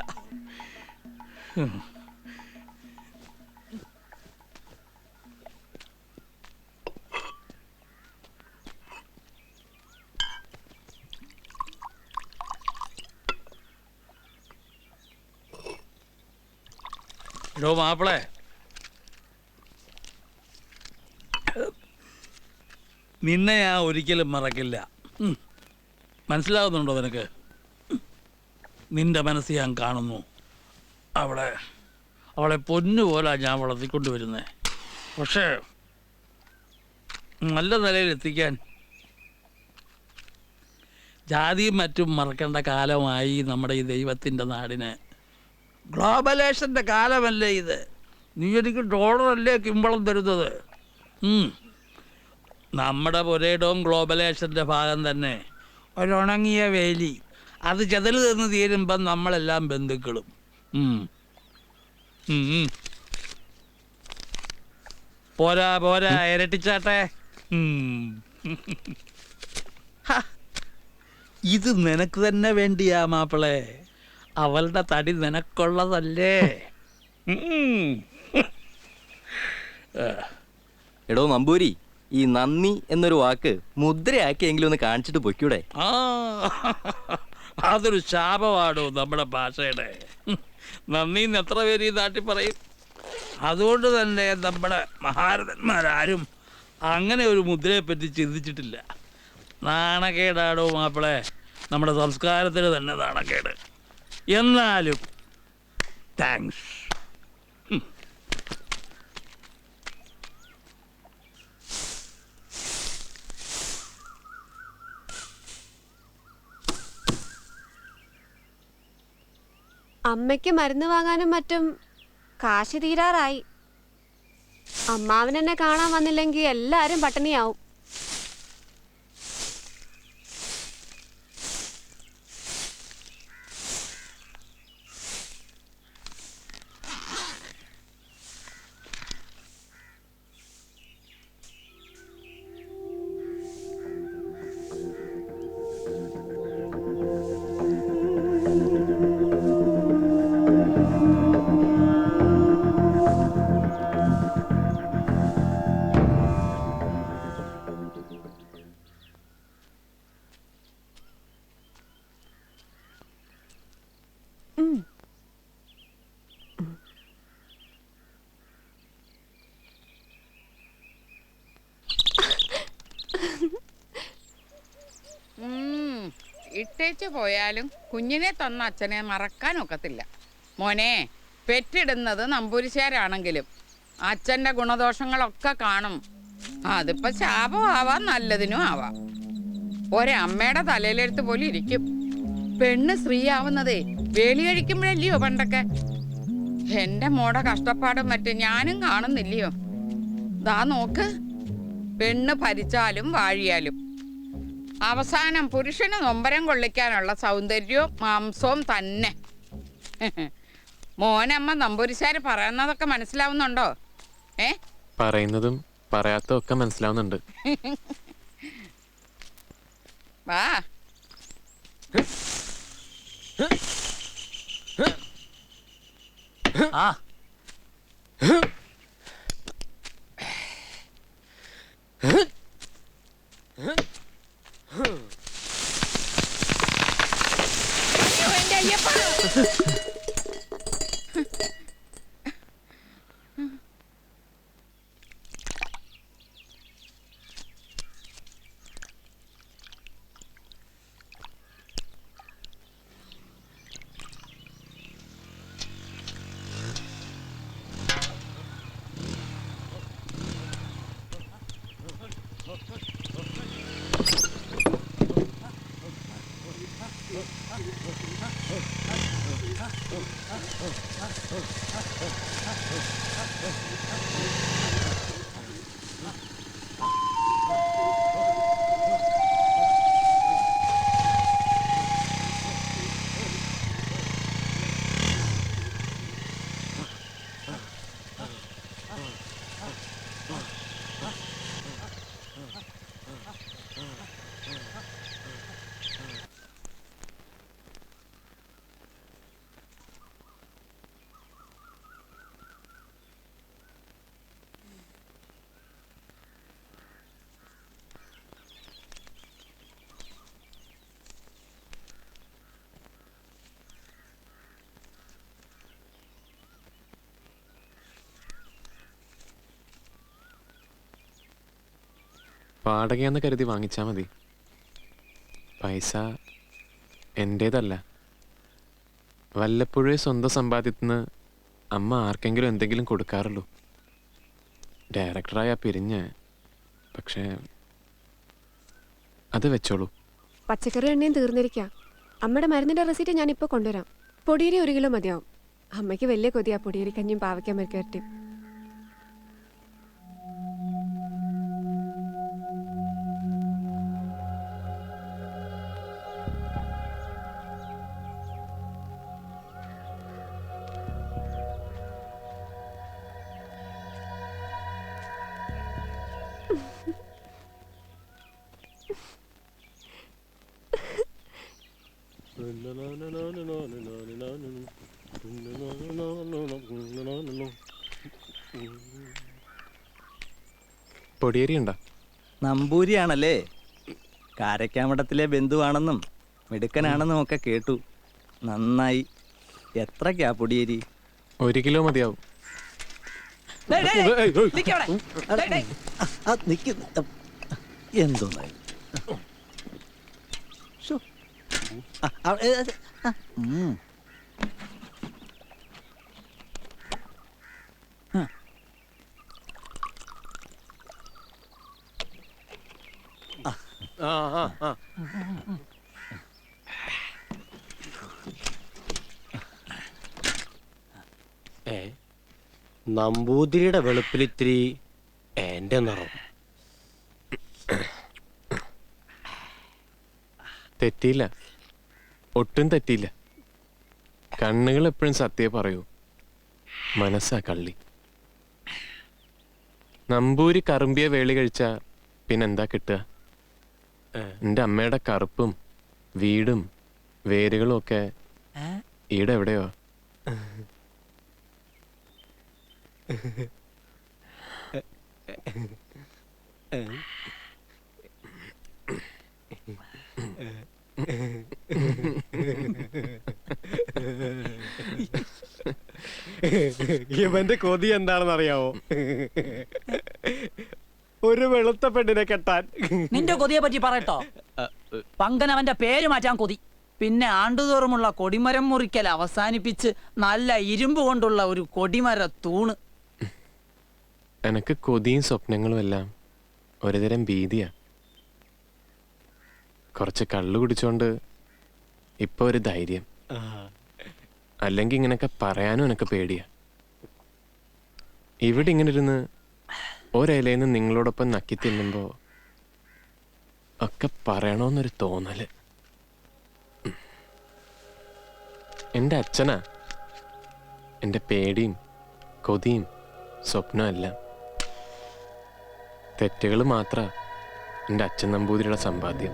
എടോ മാപ്പിളെ, നിന്നെ ഞാൻ ഒരിക്കലും മറക്കില്ല. മനസ്സിലാകുന്നുണ്ടോ നിനക്ക്? നിന്റെ മനസ്സ് ഞാൻ കാണുന്നു. അവളെ പൊന്നുപോലെ ഞാൻ വളർത്തിക്കൊണ്ടുവരുന്നേ. പക്ഷേ നല്ല നിലയിലെത്തിക്കാൻ ജാതിയും മറ്റും മറക്കേണ്ട കാലമായി നമ്മുടെ ഈ ദൈവത്തിൻ്റെ നാടിന്. ഗ്ലോബലേഷൻ്റെ കാലമല്ലേ ഇത്? നീ എനിക്ക് ഡോളറല്ലേ കിമ്പളം തരുന്നത്? നമ്മുടെ പുരയിടവും ഗ്ലോബലേഷൻ്റെ ഭാഗം തന്നെ. ഒരുണങ്ങിയ വേലി, അത് ചെതല് തിന്ന് തീരുമ്പം നമ്മളെല്ലാം ബന്ധുക്കളും. പോരാ പോരാ ഇരട്ടിച്ചാട്ടെ. ഇത് നിനക്ക് തന്നെ വേണ്ടിയാ മാപ്പിളെ, അവളുടെ തടി നിനക്കുള്ളതല്ലേ. എടോ നമ്പൂരി, ഈ നന്ദി എന്നൊരു വാക്ക് മുദ്രയാക്കിയെങ്കിലും ഒന്ന് കാണിച്ചിട്ട് പൊയ്ക്കൂടെ? ആ, അതൊരു ശാപമാണോ നമ്മുടെ ഭാഷയുടെ? നന്ദിന്ന് എത്ര പേര് ഈ നാട്ടിൽ പറയും. അതുകൊണ്ട് തന്നെ നമ്മുടെ മഹാരഥന്മാരാരും അങ്ങനെ ഒരു മുദ്രയെപ്പറ്റി ചിന്തിച്ചിട്ടില്ല. നാണക്കേടാടോ മാപ്പിളെ, നമ്മുടെ സംസ്കാരത്തിന് തന്നെ നാണക്കേട്. എന്നാലും താങ്ക്സ്. അമ്മയ്ക്ക് മരുന്ന് വാങ്ങാനും മറ്റും കാശ് തീരാറായി. അമ്മാവനെന്നെ കാണാൻ വന്നില്ലെങ്കിൽ എല്ലാരും പട്ടിണിയാവും. ഇട്ടേച്ച് പോയാലും കുഞ്ഞിനെ തന്ന അച്ഛനെ മറക്കാൻ ഒക്കത്തില്ല. മോനെ, പെറ്റിടുന്നത് നമ്പൂരിശാരാണെങ്കിലും അച്ഛൻ്റെ ഗുണദോഷങ്ങളൊക്കെ കാണും. അതിപ്പോ ശാപമാവാം, നല്ലതിനും ആവാം. ഒരമ്മയുടെ തലയിലെടുത്ത് പോലെ ഇരിക്കും. പെണ്ണ് സ്ത്രീയാവുന്നതേ വേലി കഴിക്കുമ്പോഴല്ലയോ പണ്ടൊക്കെ. എന്റെ മോടെ കഷ്ടപ്പാടും മറ്റും ഞാനും കാണുന്നില്ലയോ? ദാ നോക്ക്, പെണ്ണ് ഭരിച്ചാലും വാഴിയാലും അവസാനം പുരുഷന് നൊമ്പരം കൊള്ളിക്കാനുള്ള സൗന്ദര്യവും മാംസവും തന്നെ. മോനമ്മ നമ്പൂരിശാര് പറയുന്നതൊക്കെ മനസ്സിലാവുന്നുണ്ടോ? പറയുന്നതും പറയാത്തതും ഒക്കെ മനസ്സിലാവുന്നുണ്ട്. വാ. ആ വാടകയെന്ന് കരുതി വാങ്ങിച്ചാൽ മതി. പൈസ എൻ്റേതല്ല. വല്ലപ്പോഴേ സ്വന്തം സമ്പാദ്യത്തിന് അമ്മ ആർക്കെങ്കിലും എന്തെങ്കിലും കൊടുക്കാറുള്ളൂ. ഡയറക്ടറായ പിരിഞ്ഞ്. പക്ഷേ അത് വെച്ചോളൂ. പച്ചക്കറി എണ്ണയും തീർന്നിരിക്കാം. അമ്മയുടെ മരുന്നിന്റെ റെസിറ്റ് ഞാൻ ഇപ്പോൾ കൊണ്ടുവരാം. പൊടിയരി 1 കിലോ മതിയാവും. അമ്മയ്ക്ക് വലിയ കൊതിയാ പൊടിയരി കഞ്ഞിയും പാവയ്ക്കാൻ മെഴുക്കുവരട്ടിയും. പൊടിയേരി ഉണ്ടോ? നമ്പൂരിയാണല്ലേ? കാരക്കാമഠത്തിലെ ബന്ധുവാണെന്നും മിടുക്കനാണെന്നും ഒക്കെ കേട്ടു. നന്നായി. എത്രക്കാ പൊടിയേരി? 1 കിലോ മതിയാവും. എന്തോ നമ്പൂതിരിയുടെ വെളുപ്പിലിത്തിരി എന്റെ നിറം. തെറ്റിയില്ല, ഒട്ടും തെറ്റിയില്ല. കണ്ണുകൾ എപ്പോഴും സത്യം പറയൂ, മനസ്സാ കള്ളി. നമ്പൂരി കറുമ്പിയ വേളി കഴിച്ച പിന്നെന്താ കിട്ടുക? എൻ്റെ അമ്മയുടെ കറുപ്പും വീടും വേരുകളും ഒക്കെ ഈടെ എവിടെയോ. ഇവന്റെ കൊതി എന്താണെന്ന് അറിയാവോ? ഒരു വെളുത്ത പെണ്ണിനെ കെട്ടാൻ. നിന്റെ കൊതിയെ പറ്റി പറയട്ടോ. പങ്കൻ അവന്റെ പേര് മാറ്റാൻ കൊതി. പിന്നെ ആണ്ടുതോറുമുള്ള കൊടിമരം മുറിക്കൽ അവസാനിപ്പിച്ച് നല്ല ഇരുമ്പ് കൊണ്ടുള്ള ഒരു കൊടിമര തൂണ്. എനക്ക് കൊതിയും സ്വപ്നങ്ങളും എല്ലാം ഒരുതരം ഭീതിയാ. കുറച്ച് കള്ളു കുടിച്ചോണ്ട് ഇപ്പൊ ഒരു ധൈര്യം. അല്ലെങ്കിൽ ഇങ്ങനൊക്കെ പറയാനും എനക്ക് പേടിയാ. ഇവിടെ ഇങ്ങനെ ഇരുന്ന് ഒരിലയിന്ന് നിങ്ങളോടൊപ്പം നക്കി തിന്നുമ്പോ ഒക്കെ പറയണോന്നൊരു തോന്നല്. എൻ്റെ അച്ഛനാ എൻ്റെ പേടിയും കൊതിയും സ്വപ്നവും എല്ലാം. തെറ്റുകൾ മാത്ര എൻ്റെ അച്ഛൻ നമ്പൂതിരിയുടെ സമ്പാദ്യം.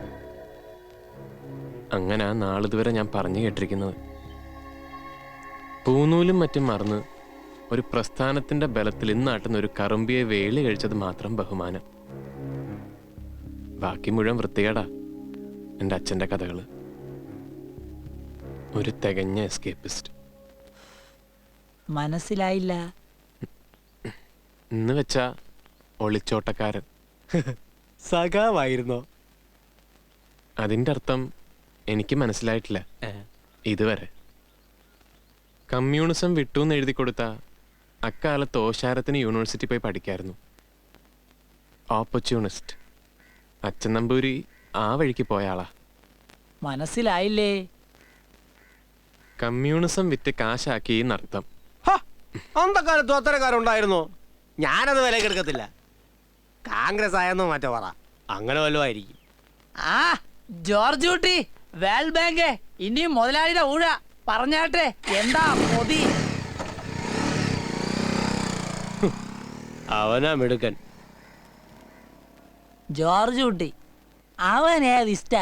അങ്ങനെ നാളിതുവരെ ഞാൻ പറഞ്ഞു കേട്ടിരിക്കുന്നത്. പൂനൂലും മറ്റും മറന്ന് ഒരു പ്രസ്ഥാനത്തിന്റെ ബലത്തിൽ ഇന്നാട്ടുന്ന ഒരു കറുമ്പിയെ വേളി കഴിച്ചത് മാത്രം ബഹുമാനം. ബാക്കി മുഴുവൻ വൃത്തികേടാ എൻ്റെ അച്ഛൻ്റെ കഥകള്. ഒരു തികഞ്ഞ എസ്കേപ്പിസ്റ്റ്. മനസ്സിലായില്ല. എന്ന് വെച്ചാ ഒളിച്ചോട്ടക്കാരൻ. സഖാവായിരുന്നോ? അതിൻ്റെ അർത്ഥം എനിക്ക് മനസ്സിലായിട്ടില്ല ഇതുവരെ. കമ്മ്യൂണിസം വിട്ടൂന്ന് എഴുതി കൊടുത്ത അക്കാലത്ത് ഓശാരത്തിന് യൂണിവേഴ്സിറ്റി പോയി പഠിക്കായിരുന്നു. ഓപ്പർച്യൂണിസ്റ്റ്. അച്ഛൻ നമ്പൂരി ആ വഴിക്ക് പോയ ആളാ. മനസ്സിലായില്ലേ? കമ്മ്യൂണിസം വിറ്റ് കാശാക്കി എന്നർത്ഥം. അന്തക്കാലത്തും അത്തരക്കാരുണ്ടായിരുന്നോ? ഞാനത് വില കെടുക്കത്തില്ല. കോൺഗ്രസ് ആയെന്നോ മറ്റോ പറ, അങ്ങനെ വല്ലതും ആയിരിക്കും. ആ ജോർജ് കുട്ടി, വേൾഡ് ബാങ്ക് ഇനിയും മുതലാളിയുടെ ഊഴ പറഞ്ഞാട്ടെ. എന്താ മോദി? അവനാ മിടുക്കൻ. ജോർജ് കുട്ടി അവനേതിഷ്ട?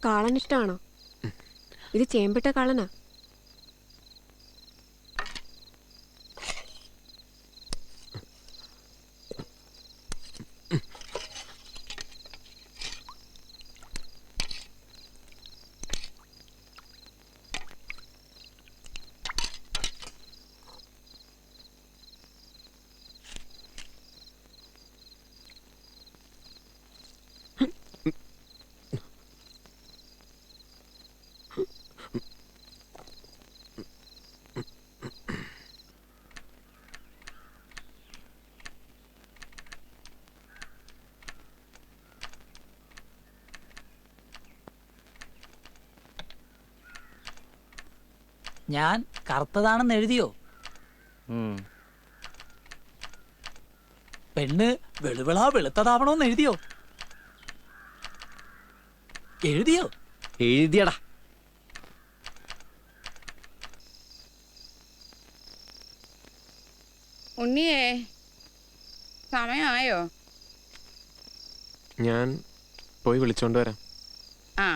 കാളൻ ഇഷ്ടമാണോ? ഇത് ചേമ്പിട്ട കള്ളനാ. ഞാൻ കറുത്തതാണെന്ന് എഴുതിയോ? പെണ്ണ് വെളുവിളാ വെളുത്തതാവണോന്ന് എഴുതിയോ? എഴുതിയോ? എഴുതിയടാ. ഉണ്ണിയേ, സമയമായോ? ഞാൻ പോയി വിളിച്ചോണ്ട് വരാം. ആ,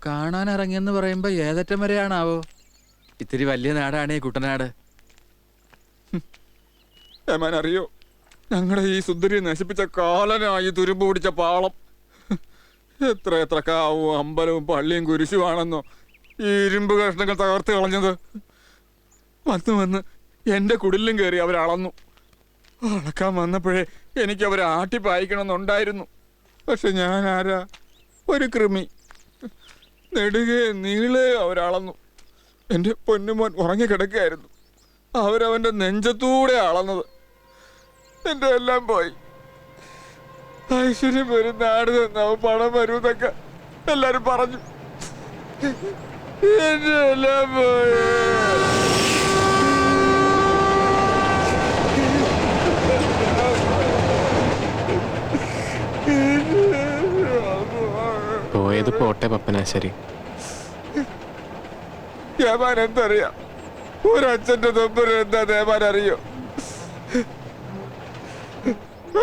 കാണാൻ ഇറങ്ങിയെന്ന് പറയുമ്പോ ഏതറ്റം വരെയാണാവോ? ഇത്തിരി വലിയ നാടാണ് ഈ കുട്ടനാട്. അറിയോ, ഞങ്ങളുടെ ഈ സുന്ദരി നശിപ്പിച്ച കാലനായി തുരുമ്പ് പിടിച്ച പാളം. എത്ര എത്ര കാവും അമ്പലവും പള്ളിയും കുരിശുമാണെന്നോ ഈ ഇരുമ്പ് കഷ്ണങ്ങൾ തകർത്ത് കളഞ്ഞത്. വന്ന് എന്റെ കുടിലും കയറി അവരളന്നു. അളക്കാൻ വന്നപ്പോഴേ എനിക്ക് അവരെ ആട്ടിപ്പായിക്കണമെന്നുണ്ടായിരുന്നു. പക്ഷെ ഞാൻ ആരാ, ഒരു കൃമി. നെടുകെ നീളെ അവരളന്നു. എൻ്റെ പൊന്നുമോൻ ഉറങ്ങിക്കിടക്കുകയായിരുന്നു. അവരവൻ്റെ നെഞ്ചത്തൂടെ അളന്നത്. എൻ്റെ എല്ലാം പോയി. ഐശ്വര്യം വരും, നാട് തന്നാവും, പണം വരും എന്നൊക്കെ എല്ലാരും പറഞ്ഞു. എൻ്റെ എല്ലാം പോയി. പോയത് പോട്ടെ പപ്പനാശ്ശേരി. ദേവാൻ എന്തറിയാം? ഒരച്ഛന്റെ തൊമ്പര് എന്താ ദേവാൻ അറിയോ?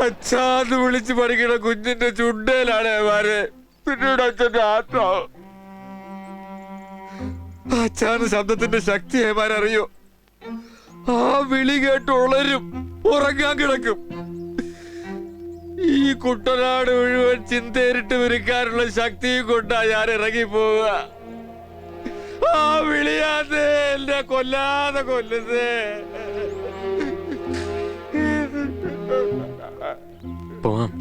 അച്ഛാന്ന് വിളിച്ച് പഠിക്കണ കുഞ്ഞിന്റെ ചുണ്ടയിലാണ് ദേവാനെ. പിന്നീട് അച്ഛന്റെ ആത്മാവ്. അച്ഛാന്ന് ശബ്ദത്തിന്റെ ശക്തി ദേവാൻ അറിയോ? ആ വിളി കേട്ട് ഉളരും, ഉറങ്ങാൻ കിടക്കും. ഈ കുട്ടനാട് മുഴുവൻ ചിന്തേരിട്ട് വിരിക്കാനുള്ള ശക്തിയും കൊണ്ടാ ഞാൻ ഇറങ്ങി പോവുക. ആ വിളിയാതെ എന്നെ കൊല്ലാതെ കൊല്ലുന്നേ. പോവാം.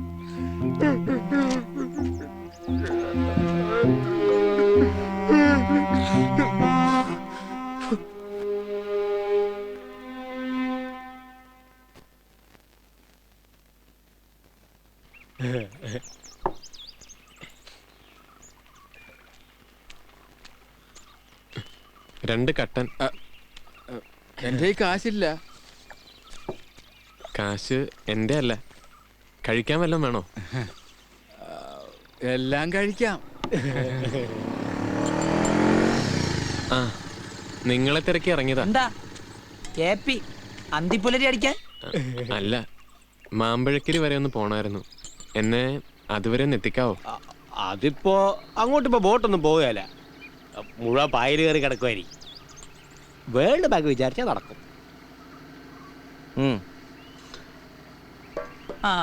രണ്ട് കട്ടൻ. എന്റെ കാശില്ല. കാശ് എന്റെ അല്ല. കഴിക്കാൻ വല്ലതും വേണോ? എല്ലാം കഴിക്കാം. ആ, നിങ്ങളെ തിരക്കി ഇറങ്ങിയതാ. എന്താ കേപ്പി അന്തിപ്പുലരി അടിക്കാൻ? അല്ല, മാമ്പഴക്കരി വരെ ഒന്ന് പോണായിരുന്നു. എന്നെ അതുവരെ ഒന്ന് എത്തിക്കാവോ? അതിപ്പോ അങ്ങോട്ടിപ്പോ ബോട്ടൊന്നും പോവുകയല്ല. മുഴുവൻ പായൽ കയറി കിടക്കുമായിരിക്കും. വേൾഡ് ബാങ്ക് വിചാരിച്ചാൽ നടക്കും. ആ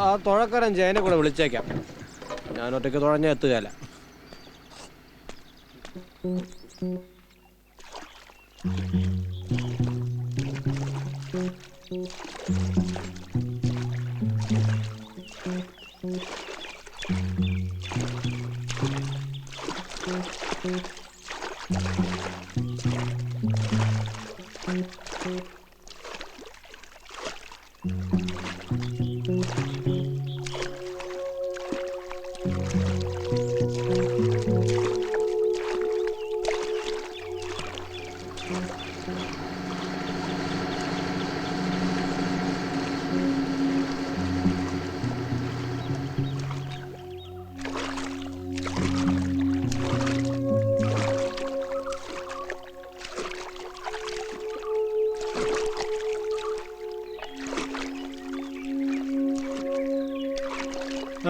ആ തുഴക്കാരൻ ജയനെ കൂടെ വിളിച്ചേക്കാം. ഞാൻ ഒറ്റയ്ക്ക് തുഴഞ്ഞ എത്തുകയല്ല.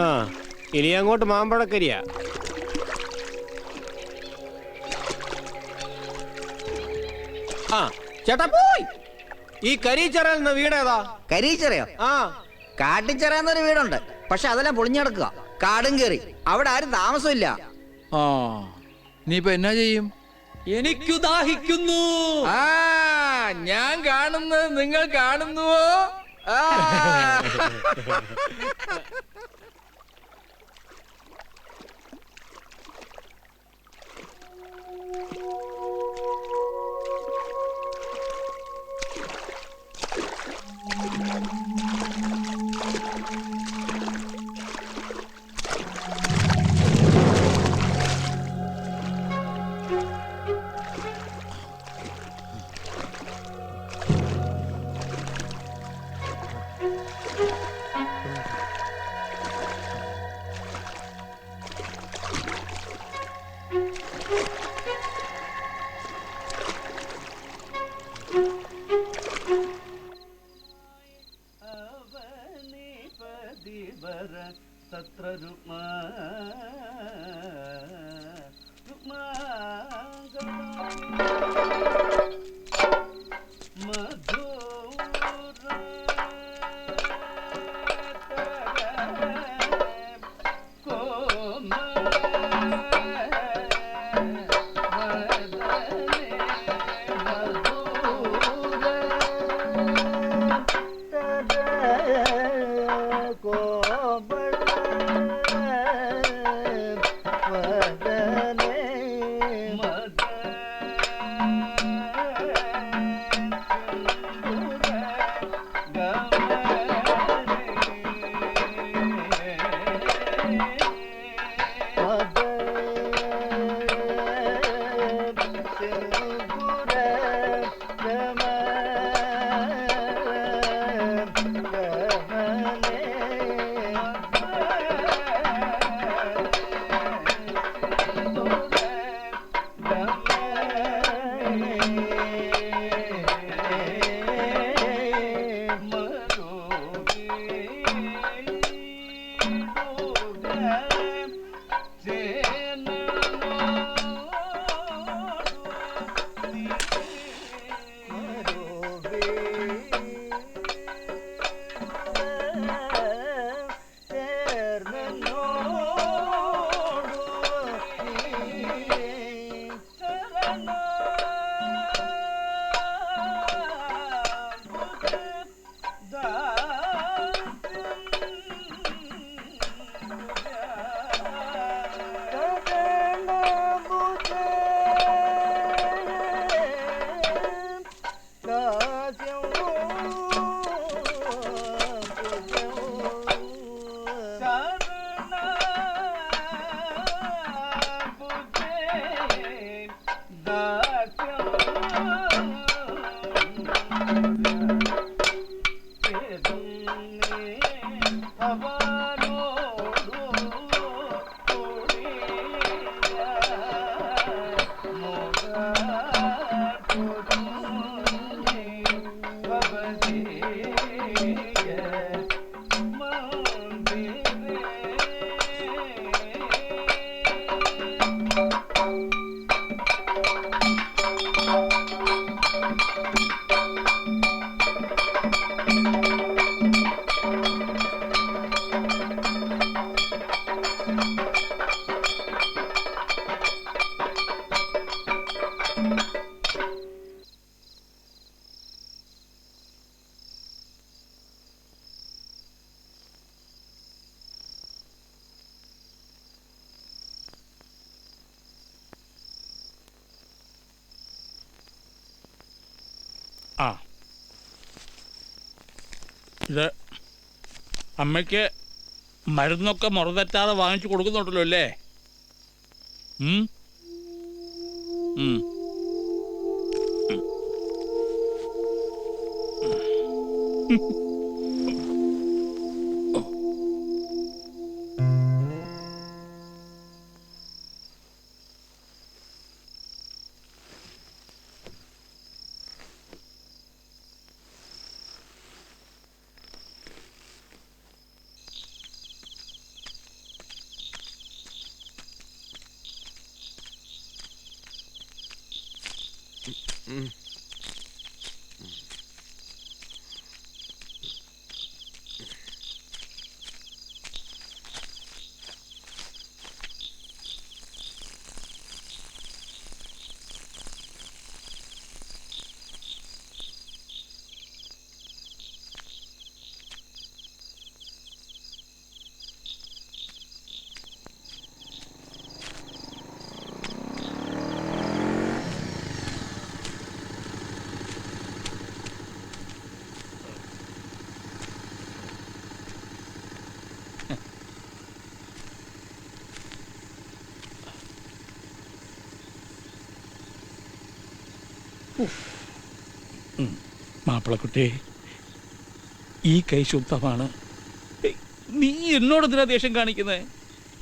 ആ ഇനി അങ്ങോട്ട് മാമ്പഴക്കരിയാ. ആ ചേട്ടാ പോയി. ഈ കരീച്ചറ എന്ന വീടേതാ? കരീച്ചറയോ? ആ കാട്ടിച്ചറ എന്നൊരു വീടുണ്ട്, പക്ഷെ അതെല്ലാം പൊളിഞ്ഞെടുക്കുക. കാടും കയറി അവിടെ ആരും താമസമില്ല. ആ നീ ഇപ്പൊ എന്നാ ചെയ്യും? എനിക്കു ദാഹിക്കുന്നു. ആ ഞാൻ കാണുന്നത് നിങ്ങൾ കാണുന്നുവോ? ആ. ആ ഇത് അമ്മയ്ക്ക് മരുന്നൊക്കെ മുറതെറ്റാതെ വാങ്ങിച്ചു കൊടുക്കുന്നുണ്ടല്ലോ അല്ലേ? ഉം? ഉം. മാപ്പിളക്കുട്ടി, ഈ കൈ ശുദ്ധമാണ്. നീ എന്നോട് എന്തിനാ ദേഷ്യം കാണിക്കുന്നത്?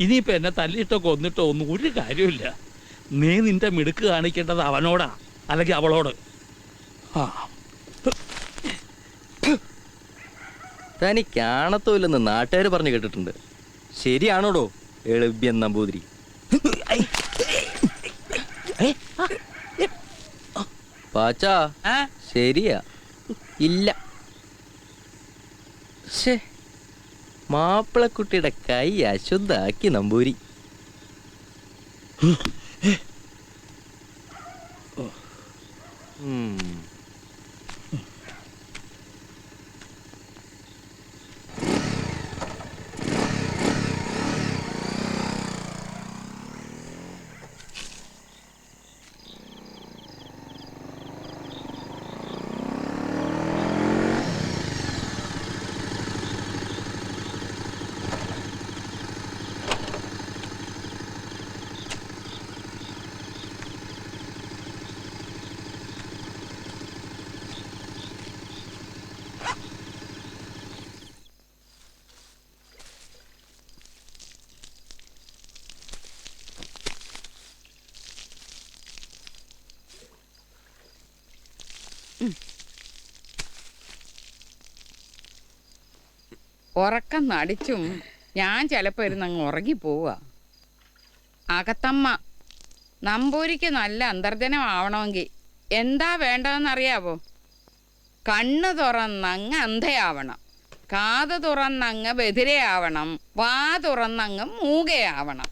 ഇനിയിപ്പോൾ എന്നെ തല്ലിയിട്ടോ കൊന്നിട്ടോ ഒന്നും ഒരു കാര്യമില്ല. നീ നിന്റെ മിടുക്ക് കാണിക്കേണ്ടത് അവനോടാ, അല്ലെങ്കിൽ അവളോട്. ആ തനിക്കാണത്തുമില്ലെന്ന് നാട്ടുകാർ പറഞ്ഞു കേട്ടിട്ടുണ്ട്. ശരിയാണോടോ എളുബ്യൻ നമ്പൂതിരി? പാച്ചാ ശരിയാ ഇല്ല. ശേ, മാപ്പിളക്കുട്ടിയുടെ കൈ അശുദ്ധാക്കി നമ്പൂരി. ഉറക്കം നടിച്ചും ഞാൻ ചിലപ്പോൾ ഇരുന്നങ്ങ് ഉറങ്ങിപ്പോവുക. അകത്തമ്മ, നമ്പൂരിക്ക് നല്ല അന്തർജനമാവണമെങ്കിൽ എന്താ വേണ്ടതെന്നറിയാവോ? കണ്ണ് തുറന്നങ്ങ് അന്ധയാവണം, കാത് തുറന്നങ്ങ് ബധിരയാവണം, വാ തുറന്നങ്ങ് മൂകയാവണം.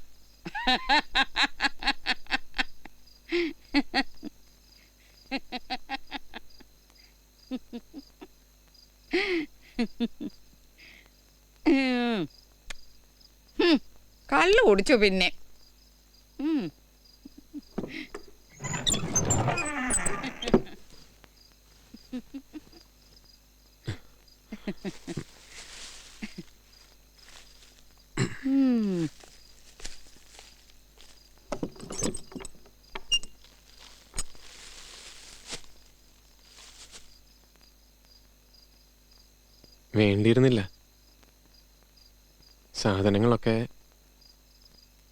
കള്ളു കുടിച്ചു പിന്നെ. വേണ്ടിയിരുന്നില്ല. സാധനങ്ങളൊക്കെ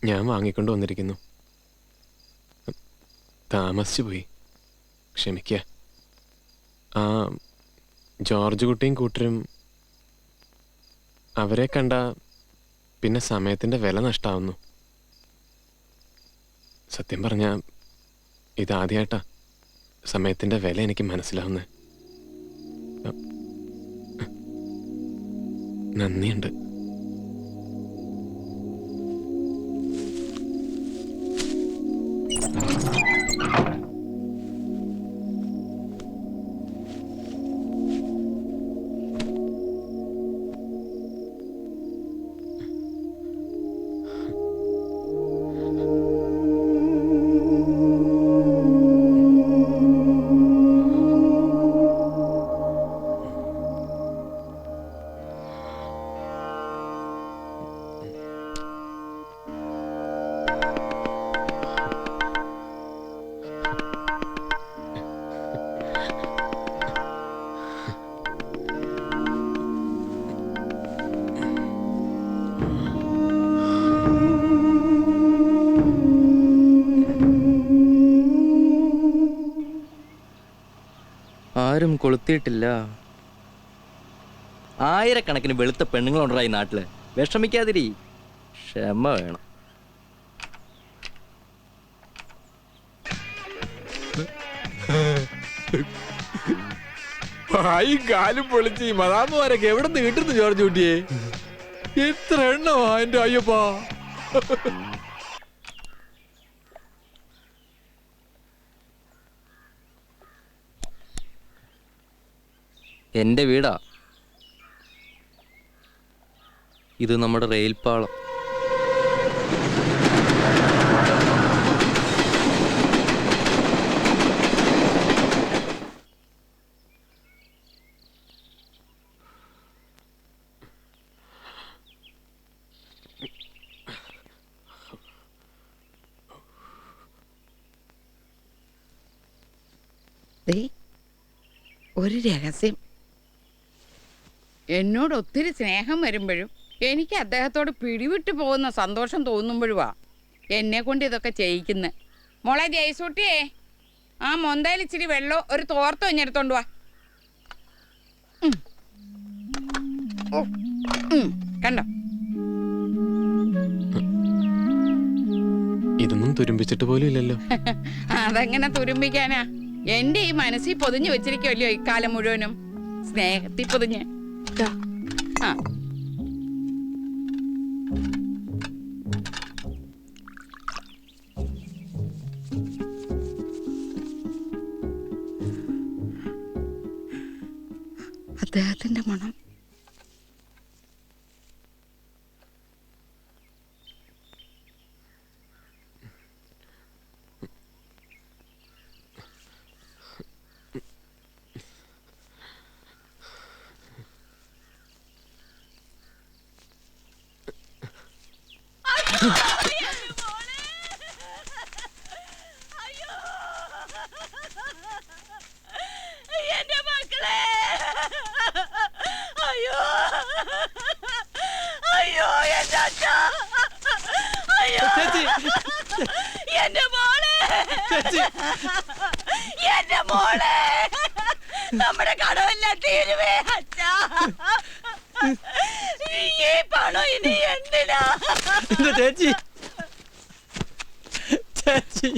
ഞാൻ വാങ്ങിക്കൊണ്ട് വന്നിരിക്കുന്നു. താമസിച്ചു പോയി, ക്ഷമിക്കുക. ആ ജോർജ് കുട്ടിയും കൂട്ടരും, അവരെ കണ്ട പിന്നെ സമയത്തിൻ്റെ വില നഷ്ടാവുന്നു. സത്യം പറഞ്ഞാൽ ഇതാദ്യമായിട്ടാ സമയത്തിൻ്റെ വില എനിക്ക് മനസ്സിലാവുന്നത്. നന്ദിയുണ്ട്. ആരും കൊളുത്തിയിട്ടില്ല. ആയിരക്കണക്കിന് വെളുത്ത പെണ്ണുങ്ങളുണ്ടാ ഈ നാട്ടില്. വിഷമിക്കാതിരി, ക്ഷമ വേണം. കാലും പൊളിച്ച് ഈ മതാമ്മമാരൊക്കെ എവിടെ നിന്ന് കിട്ടുന്നു ജോർജ് കുട്ടിയെ? എത്ര എണ്ണമാ എന്റെ അയ്യപ്പാ. എന്റെ വീടാ ഇത്, നമ്മുടെ റെയിൽപാളം. ഒരു രഹസ്യം. എന്നോട് ഒത്തിരി സ്നേഹം വരുമ്പോഴും എനിക്ക് അദ്ദേഹത്തോട് പിടിവിട്ടു പോകുന്ന സന്തോഷം തോന്നുമ്പോഴുവാ എന്നെ കൊണ്ട് ഇതൊക്കെ ചെയ്യിക്കുന്നത്. മോളെ ജയസൂട്ടിയേ, ആ മൊന്തയിൽ ഇച്ചിരി വെള്ളോ ഒരു തോർത്തോ ഇഞ്ഞെടുത്തോണ്ട് വാ. കണ്ടോ, ഇതൊന്നും തുരുമ്പിച്ചിട്ട് പോലും ഇല്ലല്ലോ. അതെങ്ങനെ തുരുമ്പിക്കാനാ? എന്റെ ഈ മനസ്സിൽ പൊതിഞ്ഞു വെച്ചിരിക്കുമല്ലോ ഇക്കാലം മുഴുവനും, സ്നേഹത്തിൽ പൊതിഞ്ഞ്. ആ അദ്ദേഹത്തിന്റെ മണം. എന്റെ മക്കളെ, അയ്യോ അയ്യോ, എന്റെ അച്ഛ, അയ്യോ എന്റെ മോളെ, എന്റെ മോളെ, നമ്മുടെ കടമെല്ലാം തീരുവേ അച്ഛ. ഈ പണം ഇനി എന്തിനാ? ചേച്ചി ചേച്ചി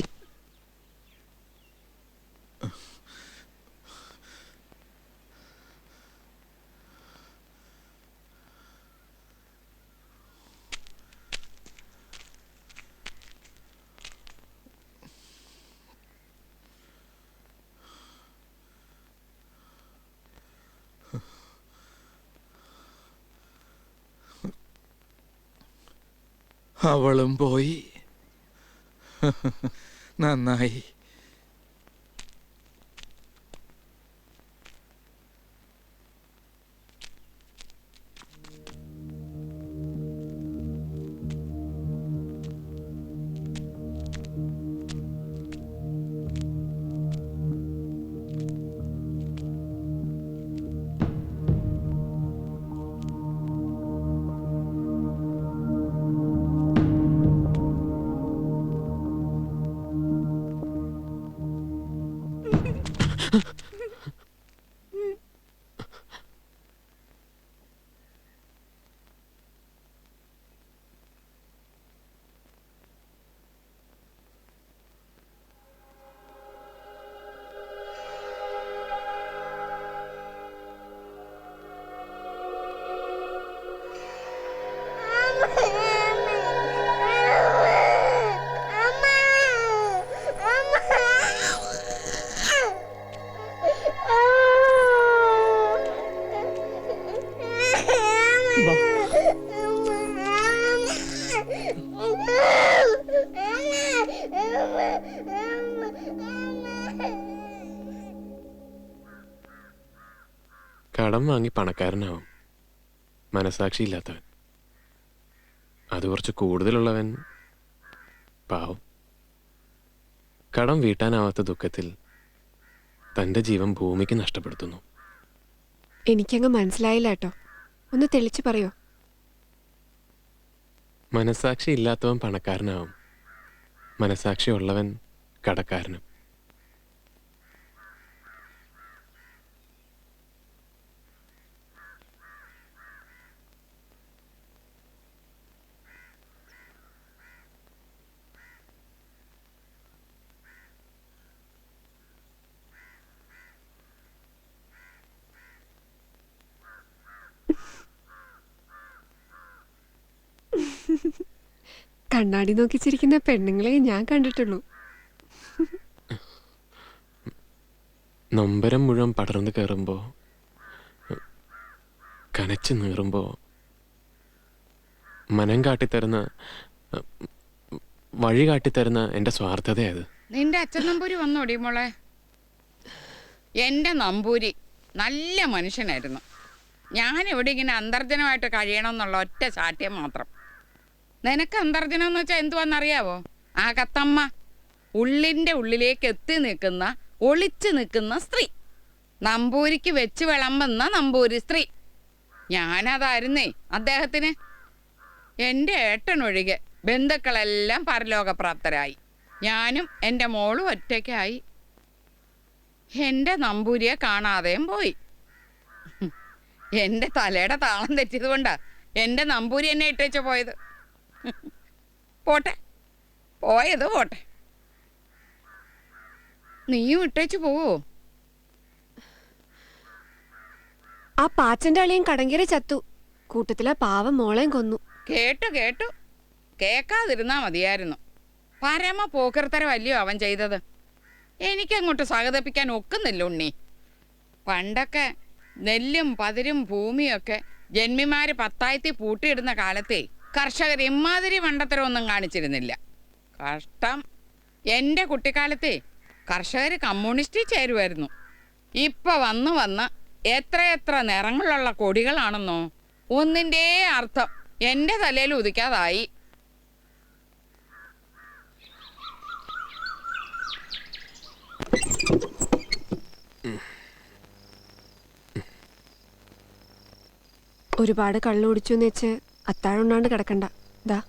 അവളും പോയി. നന്നായി. കടം വാങ്ങി പണക്കാരനാവും മനസാക്ഷിയില്ലാത്തവൻ. അത് കുറച്ച് കൂടുതലുള്ളവൻ പാവം. കടം വീട്ടാനാവാത്ത ദുഃഖത്തിൽ തൻ്റെ ജീവൻ ഭൂമിക്ക് നഷ്ടപ്പെടുത്തുന്നു. എനിക്കങ്ങ് മനസ്സിലായില്ല കേട്ടോ, ഒന്ന് തെളിച്ചു പറയോ? മനസാക്ഷി ഇല്ലാത്തവൻ പണക്കാരനാവും, മനസാക്ഷി ഉള്ളവൻ കടക്കാരനും. കണ്ണാടി നോക്കി ചിരിക്കുന്ന പെണ്ണുങ്ങളെ ഞാൻ കണ്ടിട്ടുള്ളൂ. നൊമ്പരം മുഴുവൻ പടർന്നു കയറുമ്പോ, കനച്ചു നീറുമ്പോ മനം കാട്ടിത്തരുന്ന, വഴി കാട്ടിത്തരുന്ന എൻ്റെ സ്വാർത്ഥതയത്. നിന്റെ അച്ഛൻ നമ്പൂരി വന്നോടി മോളെ? എൻ്റെ നമ്പൂരി നല്ല മനുഷ്യനായിരുന്നു. ഞാൻ ഇവിടെ ഇങ്ങനെ അന്തർജനമായിട്ട് കഴിയണം എന്നുള്ള ഒറ്റ ശാഠ്യം മാത്രം. നിനക്ക് അന്തർജനം എന്ന് വെച്ചാൽ എന്തുവാന്നറിയാവോ? ആ കത്തമ്മ, ഉള്ളിൻ്റെ ഉള്ളിലേക്ക് എത്തി നിൽക്കുന്ന, ഒളിച്ചു നിൽക്കുന്ന സ്ത്രീ. നമ്പൂരിക്ക് വെച്ച് വിളമ്പുന്ന നമ്പൂരി സ്ത്രീ. ഞാനതായിരുന്നേ അദ്ദേഹത്തിന്. എൻ്റെ ഏട്ടനൊഴികെ ബന്ധുക്കളെല്ലാം പരലോകപ്രാപ്തരായി. ഞാനും എൻ്റെ മോളും ഒറ്റയ്ക്കായി. എൻ്റെ നമ്പൂരിയെ കാണാതെയും പോയി. എൻ്റെ തലയുടെ താളം തെറ്റിയത് കൊണ്ടാ എൻ്റെ നമ്പൂരി എന്നെ ഇട്ടേച്ച് പോയത്. പോട്ടെ, പോയത് പോട്ടെ. നീയും ഇട്ടേച്ച് പോവോ? ആ പാച്ചന്റെ അളിയൻ കടങ്കേറി ചത്തു. കൂട്ടത്തിലെ പാവം മോളെയും കൊന്നു. കേട്ടു കേട്ടു. കേൾക്കാതിരുന്നാ മതിയായിരുന്നു. പരമ പോക്കർത്തരമല്ലയോ അവൻ ചെയ്തത്. എനിക്കങ്ങോട്ട് സഹതപിക്കാൻ ഒക്കുന്നില്ല ഉണ്ണി. പണ്ടൊക്കെ നെല്ലും പതിരും ഭൂമിയൊക്കെ ജന്മിമാര് പത്തായത്തി പൂട്ടിയിടുന്ന കാലത്തെ കർഷകർ ഇമ്മാതിരി മണ്ടത്തരമൊന്നും കാണിച്ചിരുന്നില്ല. കഷ്ടം. എൻ്റെ കുട്ടിക്കാലത്തെ കർഷകർ കമ്മ്യൂണിസ്റ്റിൽ ചേരുമായിരുന്നു. ഇപ്പൊ വന്ന് വന്ന് എത്രയെത്ര നിറങ്ങളുള്ള കൊടികളാണെന്നോ. ഒന്നിൻ്റെ അർത്ഥം എൻ്റെ തലയിൽ ഉദിക്കാതായി. ഒരുപാട് കള്ളു കുടിച്ചു എന്ന് വെച്ച് അത്താഴുണ്ണാണ്ട് കിടക്കണ്ട. ദാ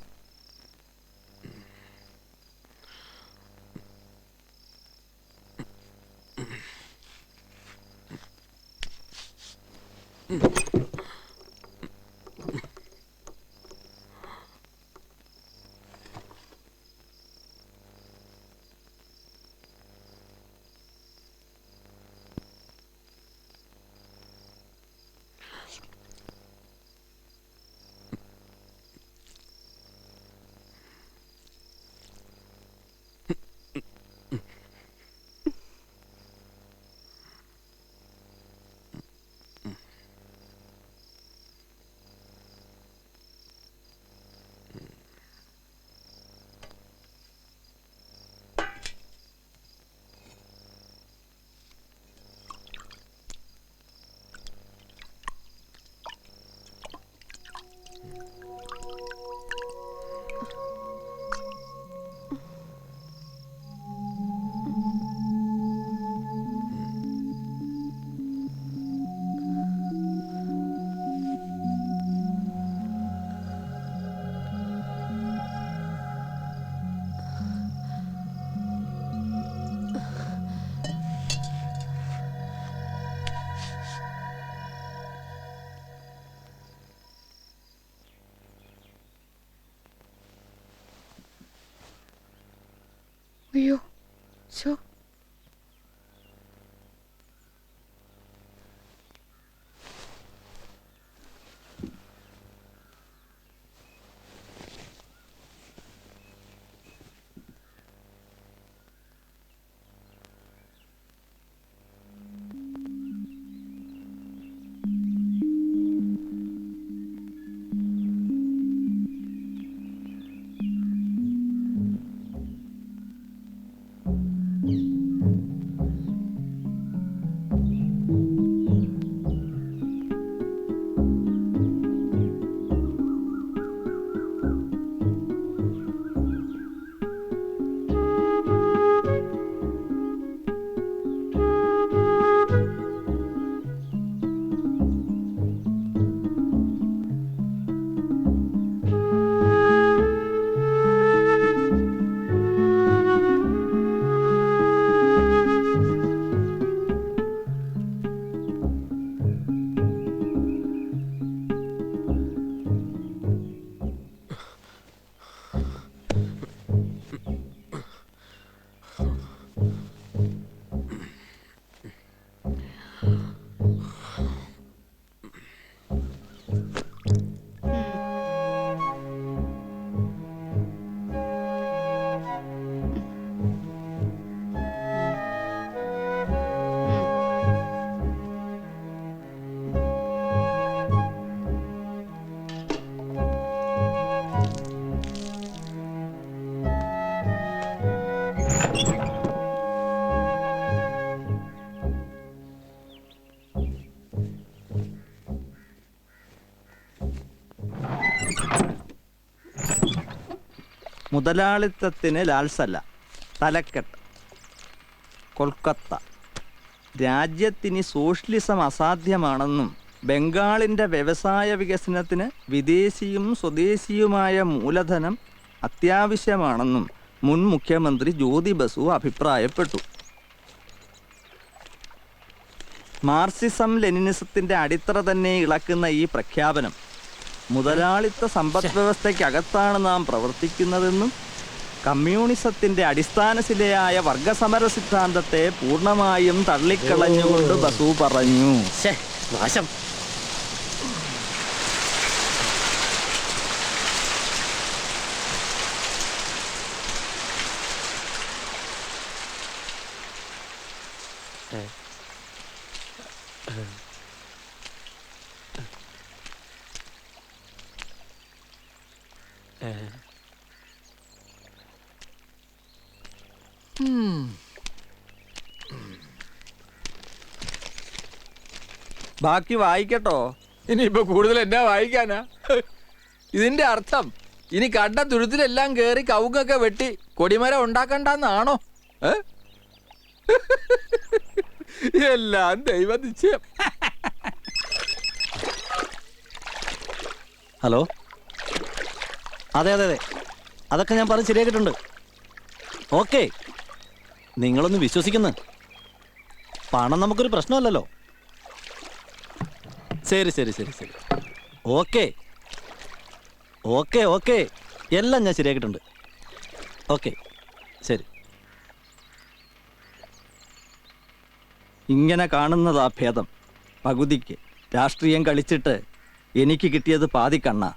അയ്യോ ശോ. മുതലാളിത്തത്തിന് ലാൽസല്ല, തലക്കെട്ട്. കൊൽക്കത്ത. രാജ്യത്തിന് സോഷ്യലിസം അസാധ്യമാണെന്നും ബംഗാളിൻ്റെ വ്യവസായ വികസനത്തിന് വിദേശിയും സ്വദേശിയുമായ മൂലധനം അത്യാവശ്യമാണെന്നും മുൻ മുഖ്യമന്ത്രി ജ്യോതി ബസു അഭിപ്രായപ്പെട്ടു. മാർക്സിസം ലെനിനിസത്തിൻ്റെ അടിത്തറ തന്നെ ഇളക്കുന്ന ഈ പ്രഖ്യാപനം മുതലാളിത്ത സമ്പദ് വ്യവസ്ഥയ്ക്കകത്താണ് നാം പ്രവർത്തിക്കുന്നതെന്നും കമ്മ്യൂണിസത്തിൻ്റെ അടിസ്ഥാനശിലയായ വർഗസമര സിദ്ധാന്തത്തെ പൂർണ്ണമായും തള്ളിക്കളഞ്ഞുകൊണ്ട് ബസു പറഞ്ഞു. നാശം. ബാക്കി വായിക്കട്ടോ? ഇനിയിപ്പോ കൂടുതൽ എന്നാ വായിക്കാനാ? ഇതിന്റെ അർത്ഥം ഇനി കണ്ട തുരുത്തിലെല്ലാം കേറി കവുങ്ങൊക്കെ വെട്ടി കൊടിമരം ഉണ്ടാക്കണ്ടെന്നാണോ? എല്ലാം ദൈവ നിശ്ചയം. ഹലോ, അതെ അതെ അതെ, അതൊക്കെ ഞാൻ പറഞ്ഞ് ശരിയാക്കിയിട്ടുണ്ട്. ഓക്കെ, നിങ്ങളൊന്ന് വിശ്വസിക്കുന്നു. പണം നമുക്കൊരു പ്രശ്നമല്ലല്ലോ. ശരി ശരി ശരി ശരി, ഓക്കെ ഓക്കെ ഓക്കെ, എല്ലാം ഞാൻ ശരിയാക്കിയിട്ടുണ്ട്. ഓക്കെ ശരി. ഇങ്ങനെ കാണുന്നതാ ഭേദം. പകുതിക്ക് രാഷ്ട്രീയം കളിച്ചിട്ട് എനിക്ക് കിട്ടിയത് പാതി കണ്ണ.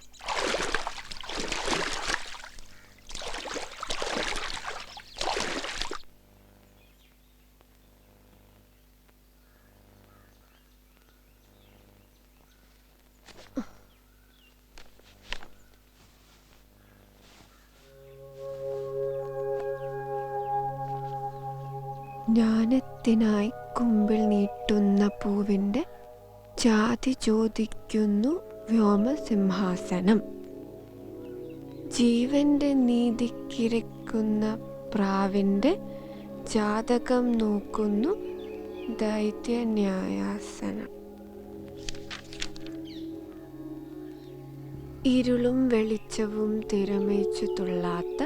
ജ്ഞാനത്തിനായി കുമ്പിൾ നീട്ടുന്ന പൂവിൻ്റെ ജാതി ചോദിക്കുന്നു വ്യോമസിംഹാസനം. ജീവന്റെ നീതിക്കിരക്കുന്ന പ്രാവിൻ്റെ ജാതകം നോക്കുന്നു ദൈത്യന്യായാസനം. ഇരുളും വെളിച്ചവും തിരമേച്ചു തുള്ളാത്ത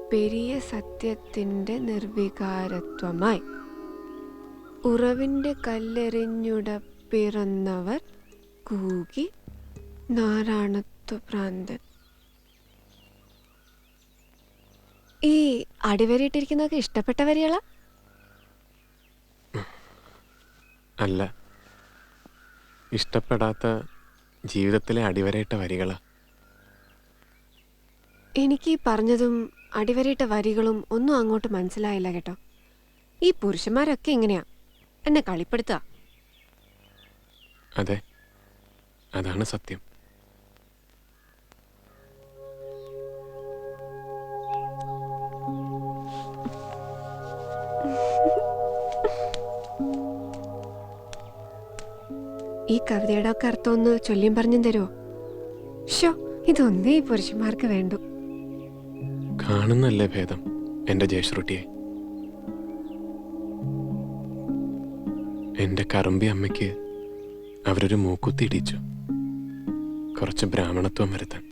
പെരിയ സത്യത്തിൻ്റെ നിർവികാരത്വമായി ഉറവിൻ്റെ കല്ലെറിഞ്ഞുട പിറന്നവർ കൂകി നാരായണത്വ പ്രാന്തൻ. ഈ അടിവരയിട്ടിരിക്കുന്നതൊക്കെ ഇഷ്ടപ്പെട്ട വരികളാ? അല്ല, ഇഷ്ടപ്പെടാത്ത ജീവിതത്തിലെ അടിവരയിട്ട വരികളാ. എനിക്ക് ഈ പറഞ്ഞതും അടിവരയിട്ട വരികളും ഒന്നും അങ്ങോട്ട് മനസ്സിലായില്ല കേട്ടോ. ഈ പുരുഷന്മാരൊക്കെ എങ്ങനെയാ എന്നെ കളിപ്പെടുത്തുക? അതെ, അതാണ് സത്യം. ഈ കവിതയുടെ ഒക്കെ അർത്ഥം ഒന്ന് ചൊല്ലിയും പറഞ്ഞും തരുമോ? ഷോ, ഇതൊന്നേ ഈ പുരുഷന്മാർക്ക് വേണ്ടു. കാണുന്നല്ലേ ഭേദം എൻ്റെ ജയശ്രുട്ടിയെ. എൻ്റെ കറുമ്പി അമ്മയ്ക്ക് അവരൊരു മൂക്കുത്തി ഇടിച്ചു, കുറച്ച് ബ്രാഹ്മണത്വം വരുത്താൻ.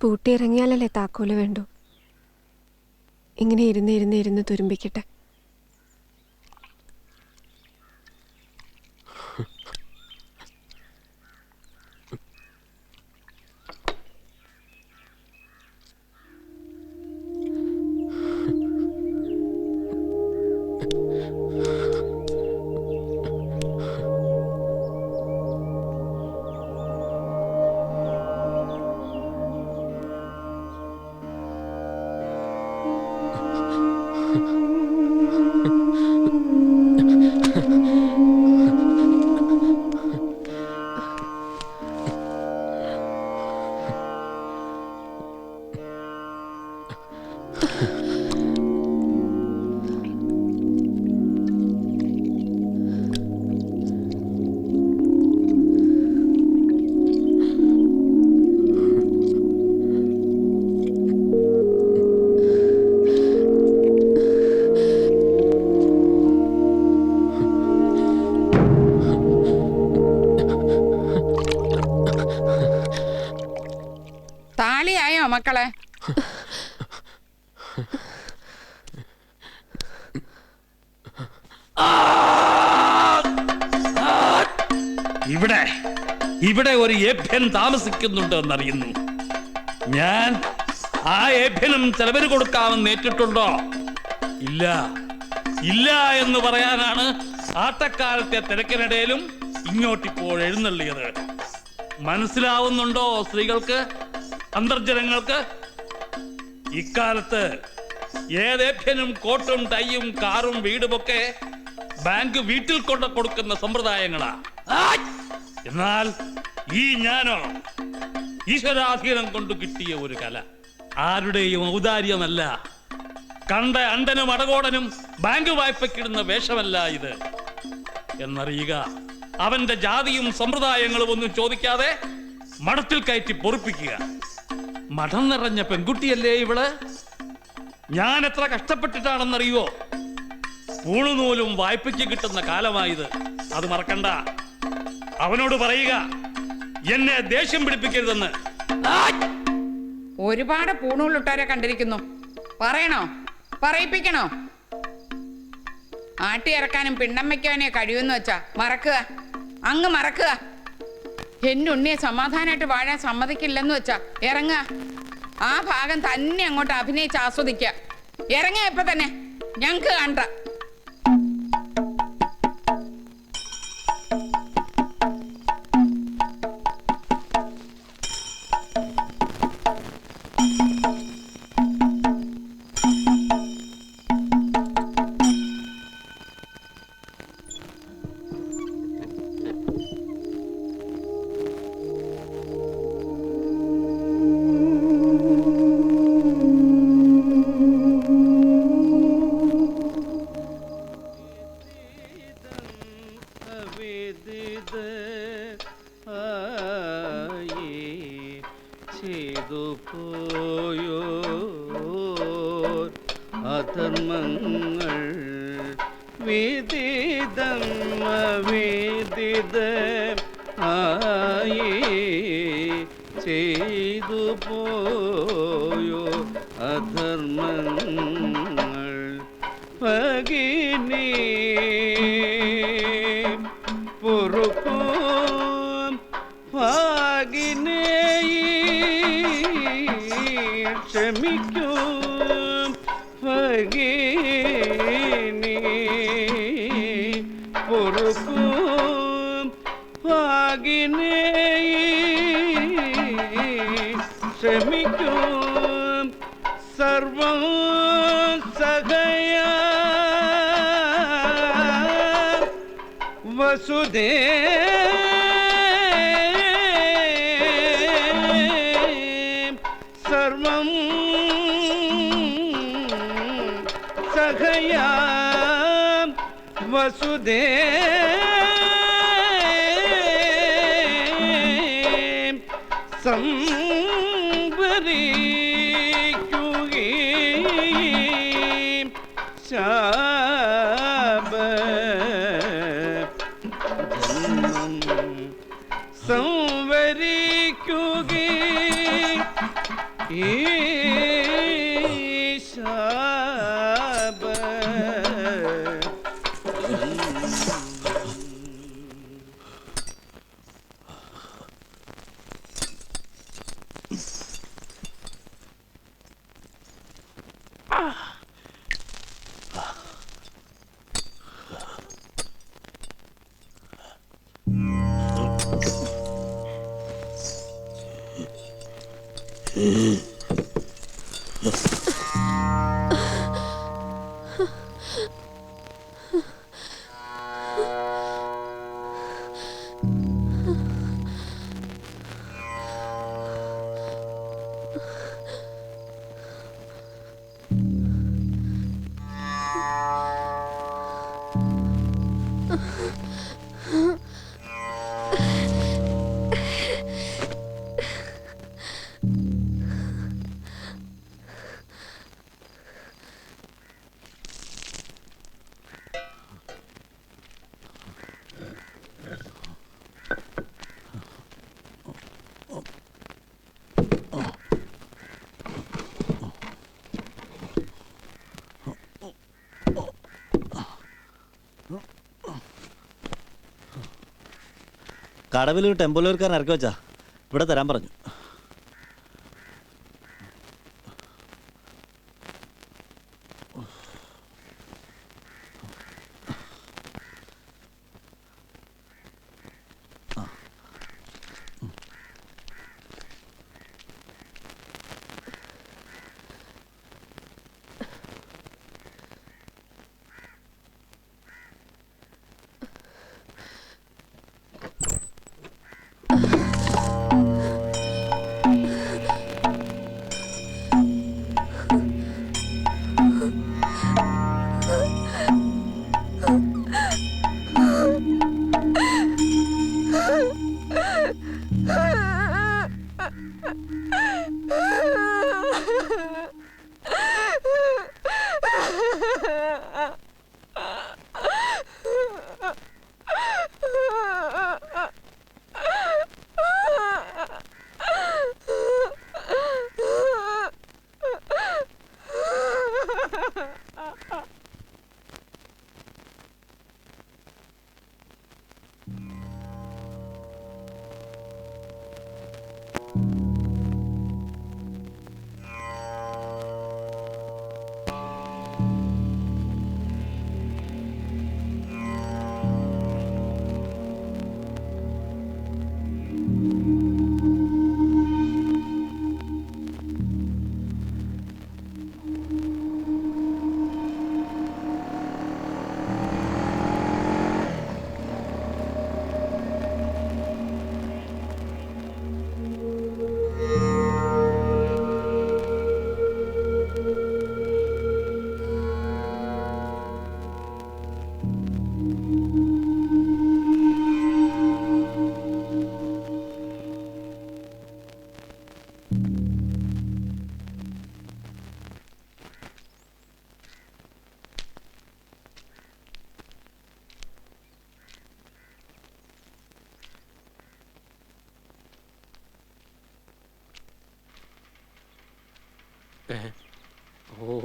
പൂട്ടിയിറങ്ങിയാലല്ലേ താക്കോല് വേണ്ടു. ഇങ്ങനെ ഇരുന്ന് തുരുമ്പിക്കട്ടെ. താലിയായോ മക്കളെ? ഇവിടെ ഇവിടെ ഒരു ഏഭ്യൻ താമസിക്കുന്നുണ്ട് എന്നറിയുന്നു. ഞാൻ ആ ഏഭ്യനും ചെലവിന് കൊടുക്കാമെന്ന് ഏറ്റിട്ടുണ്ടോ? ഇല്ല ഇല്ല എന്ന് പറയാനാണ് ആട്ടക്കാലത്തെ തിരക്കിനിടയിലും ഇങ്ങോട്ടിപ്പോൾ എഴുന്നള്ളിയത്. മനസ്സിലാവുന്നുണ്ടോ സ്ത്രീകൾക്ക്, അന്തർജനങ്ങൾക്ക്? ഇക്കാലത്ത് ഏതേഭ്യനും കോട്ടും ടൈയും കാറും വീടുമൊക്കെ ബാങ്ക് വീട്ടിൽ കൊണ്ട് കൊടുക്കുന്ന സമ്പ്രദായങ്ങളാ. എന്നാൽ ഈ ഞാനോ ഈശ്വരാധീനം കൊണ്ട് കിട്ടിയ ഒരു കല. ആരുടെയും ഔദാര്യമല്ല. കണ്ട അണ്ടനും അടകോടനും ബാങ്ക് വായ്പയ്ക്കിടുന്ന വേഷമല്ല ഇത് എന്നറിയുക. അവന്റെ ജാതിയും സമ്പ്രദായങ്ങളും ഒന്നും ചോദിക്കാതെ മഠത്തിൽ കയറ്റി പൊറുപ്പിക്കുക. മഠം നിറഞ്ഞ പെൺകുട്ടിയല്ലേ ഇവള്? ഞാൻ എത്ര കഷ്ടപ്പെട്ടിട്ടാണെന്നറിയുവോ? പൂണുനൂലും വായ്പയ്ക്ക് കിട്ടുന്ന കാലമായത്. അത് മറക്കണ്ട. അവനോട് പറയുക എന്നെ ദേഷ്യം പിടിപ്പിക്കരുതെന്ന്. ഒരുപാട് പൂണൂലിട്ടവരെ കണ്ടിരിക്കുന്നു. പറയണോ? പറയിപ്പിക്കണോ? ആട്ടി ഇറക്കാനും പിണ്ണം വയ്ക്കാനേ കഴിയുമെന്ന് വെച്ചാ മറക്കുക, അങ്ങ് മറക്കുക. എന്റെ ഉണ്ണിയെ സമാധാനമായിട്ട് വാഴാൻ സമ്മതിക്കില്ലെന്ന് വെച്ചാ ഇറങ്ങുക. ആ ഭാഗം തന്നെ അങ്ങോട്ട് അഭിനയിച്ച് ആസ്വദിക്കുക. ഇറങ്ങുക ഇപ്പൊ തന്നെ, ഞങ്ങക്ക് കണ്ട. അധർമ്മങ്ങൾ വിദിതം ആയി ചെയ്തു പോയോ അധർമ്മങ്ങൾ ഭഗിനി പൊറുക്കും ഭാഗിനെ ക്ഷമിക്കൂ ഭഗിനി പൊറുക്കും ഭാഗിനെ ക്ഷമിക്കൂ സർവം സഹയ വസുദേ സർവം സഹയ വസുദേ ശാപ ജന്മം സംവരിക്കുകി ശാപ കടവിൽ ഒരു ടെമ്പോലൂർക്കാരൻ ഇറക്കി വെച്ചാ ഇവിടെ തരാൻ പറഞ്ഞു. ഓ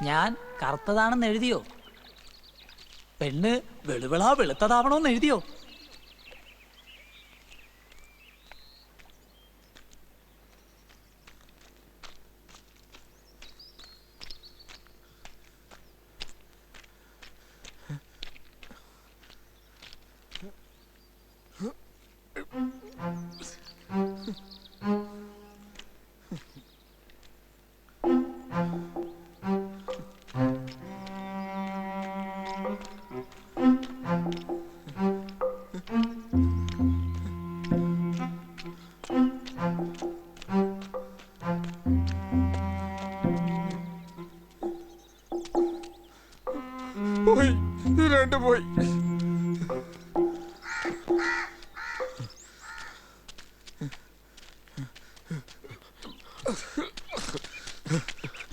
ഞാൻ കറുത്തതാണെന്ന് എഴുതിയോ? പെണ്ണ് വെളുവിളാ വെളുത്തതാവണമെന്ന് എഴുതിയോ? പോയി, രണ്ടും പോയി.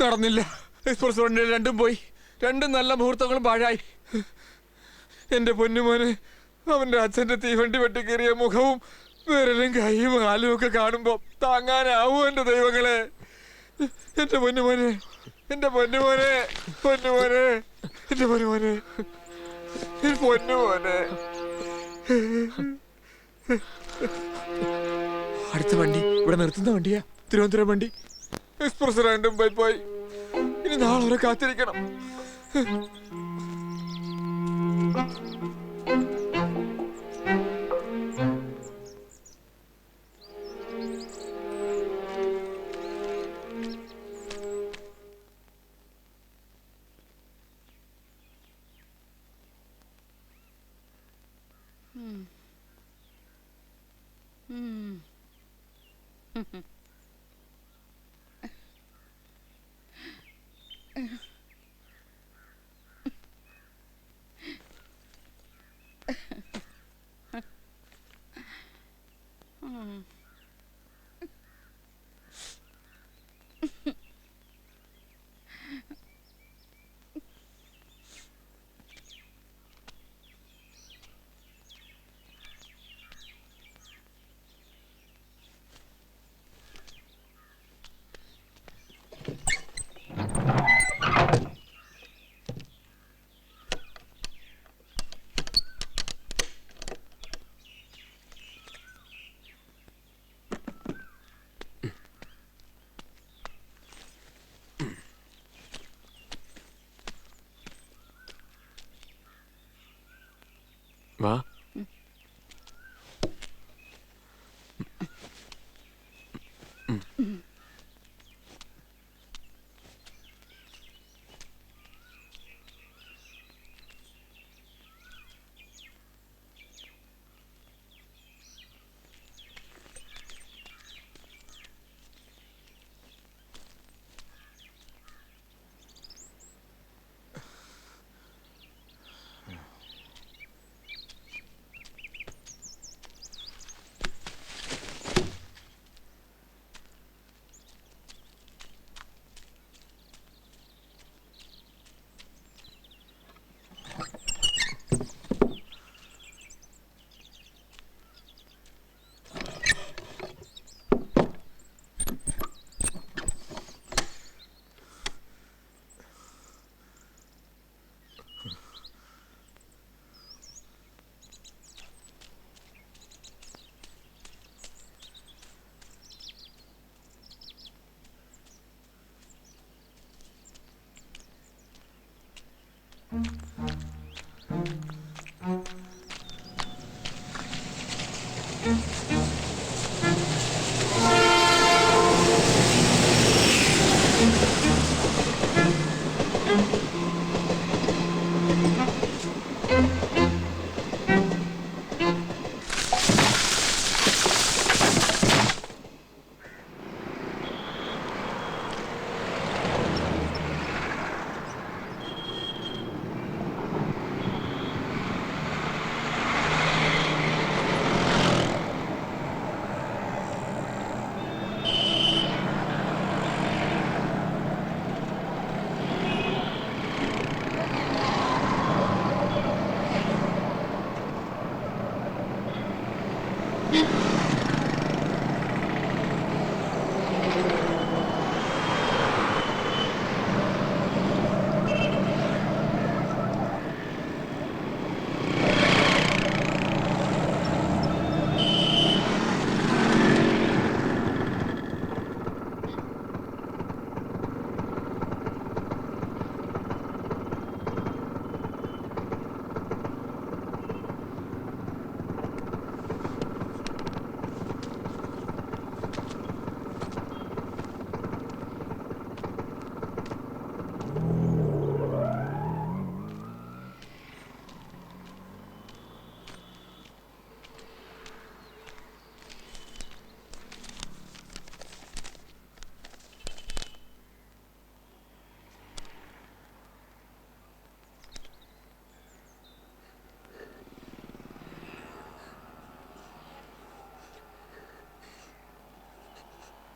നടന്നില്ല. എക്സ്പ്രസ് വണ്ടിയിൽ രണ്ടും പോയി. രണ്ടും നല്ല മുഹൂർത്തങ്ങളും പാഴായി. എന്റെ പൊന്നുമോനെ, അവന്റെ അച്ഛന്റെ തീവണ്ടി വെട്ടിക്കേറിയ മുഖവും വിരലും കൈയും കാലും ഒക്കെ കാണുമ്പോ താങ്ങാനാവൂ എന്റെ ദൈവങ്ങളെ. എന്റെ പൊന്നുമോനെ, എന്റെ പൊന്നുമോനെ, പൊന്നുമോനെ, എന്റെ പൊന്നുമോനെ, പൊന്നുമോനെ. അടുത്ത വണ്ടി ഇവിടെ നിർത്തുന്ന വണ്ടിയാ, തിരുവനന്തപുരം വണ്ടി. എക്സ്പ്രസ് രണ്ടും പോയി. ഇനി നാളെ വരെ കാത്തിരിക്കണം. വാ.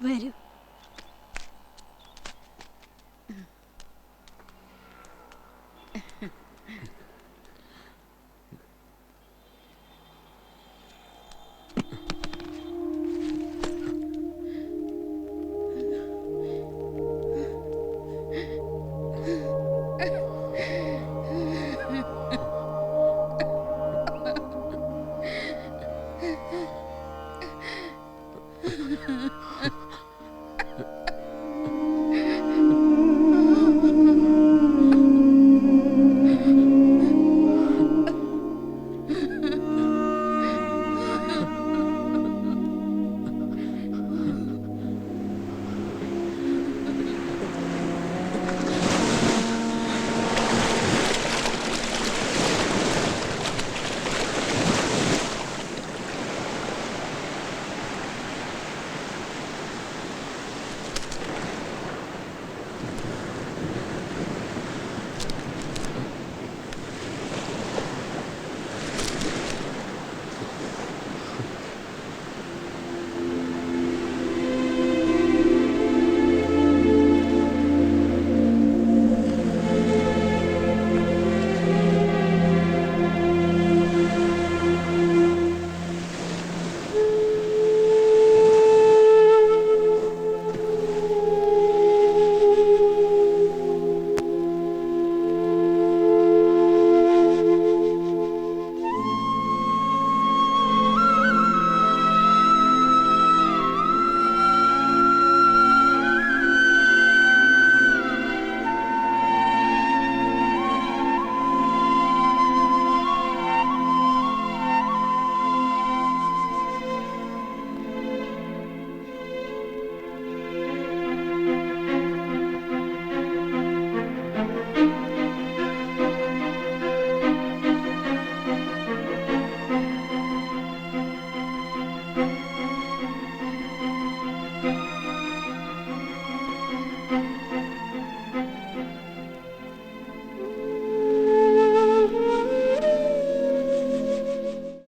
വരൂ.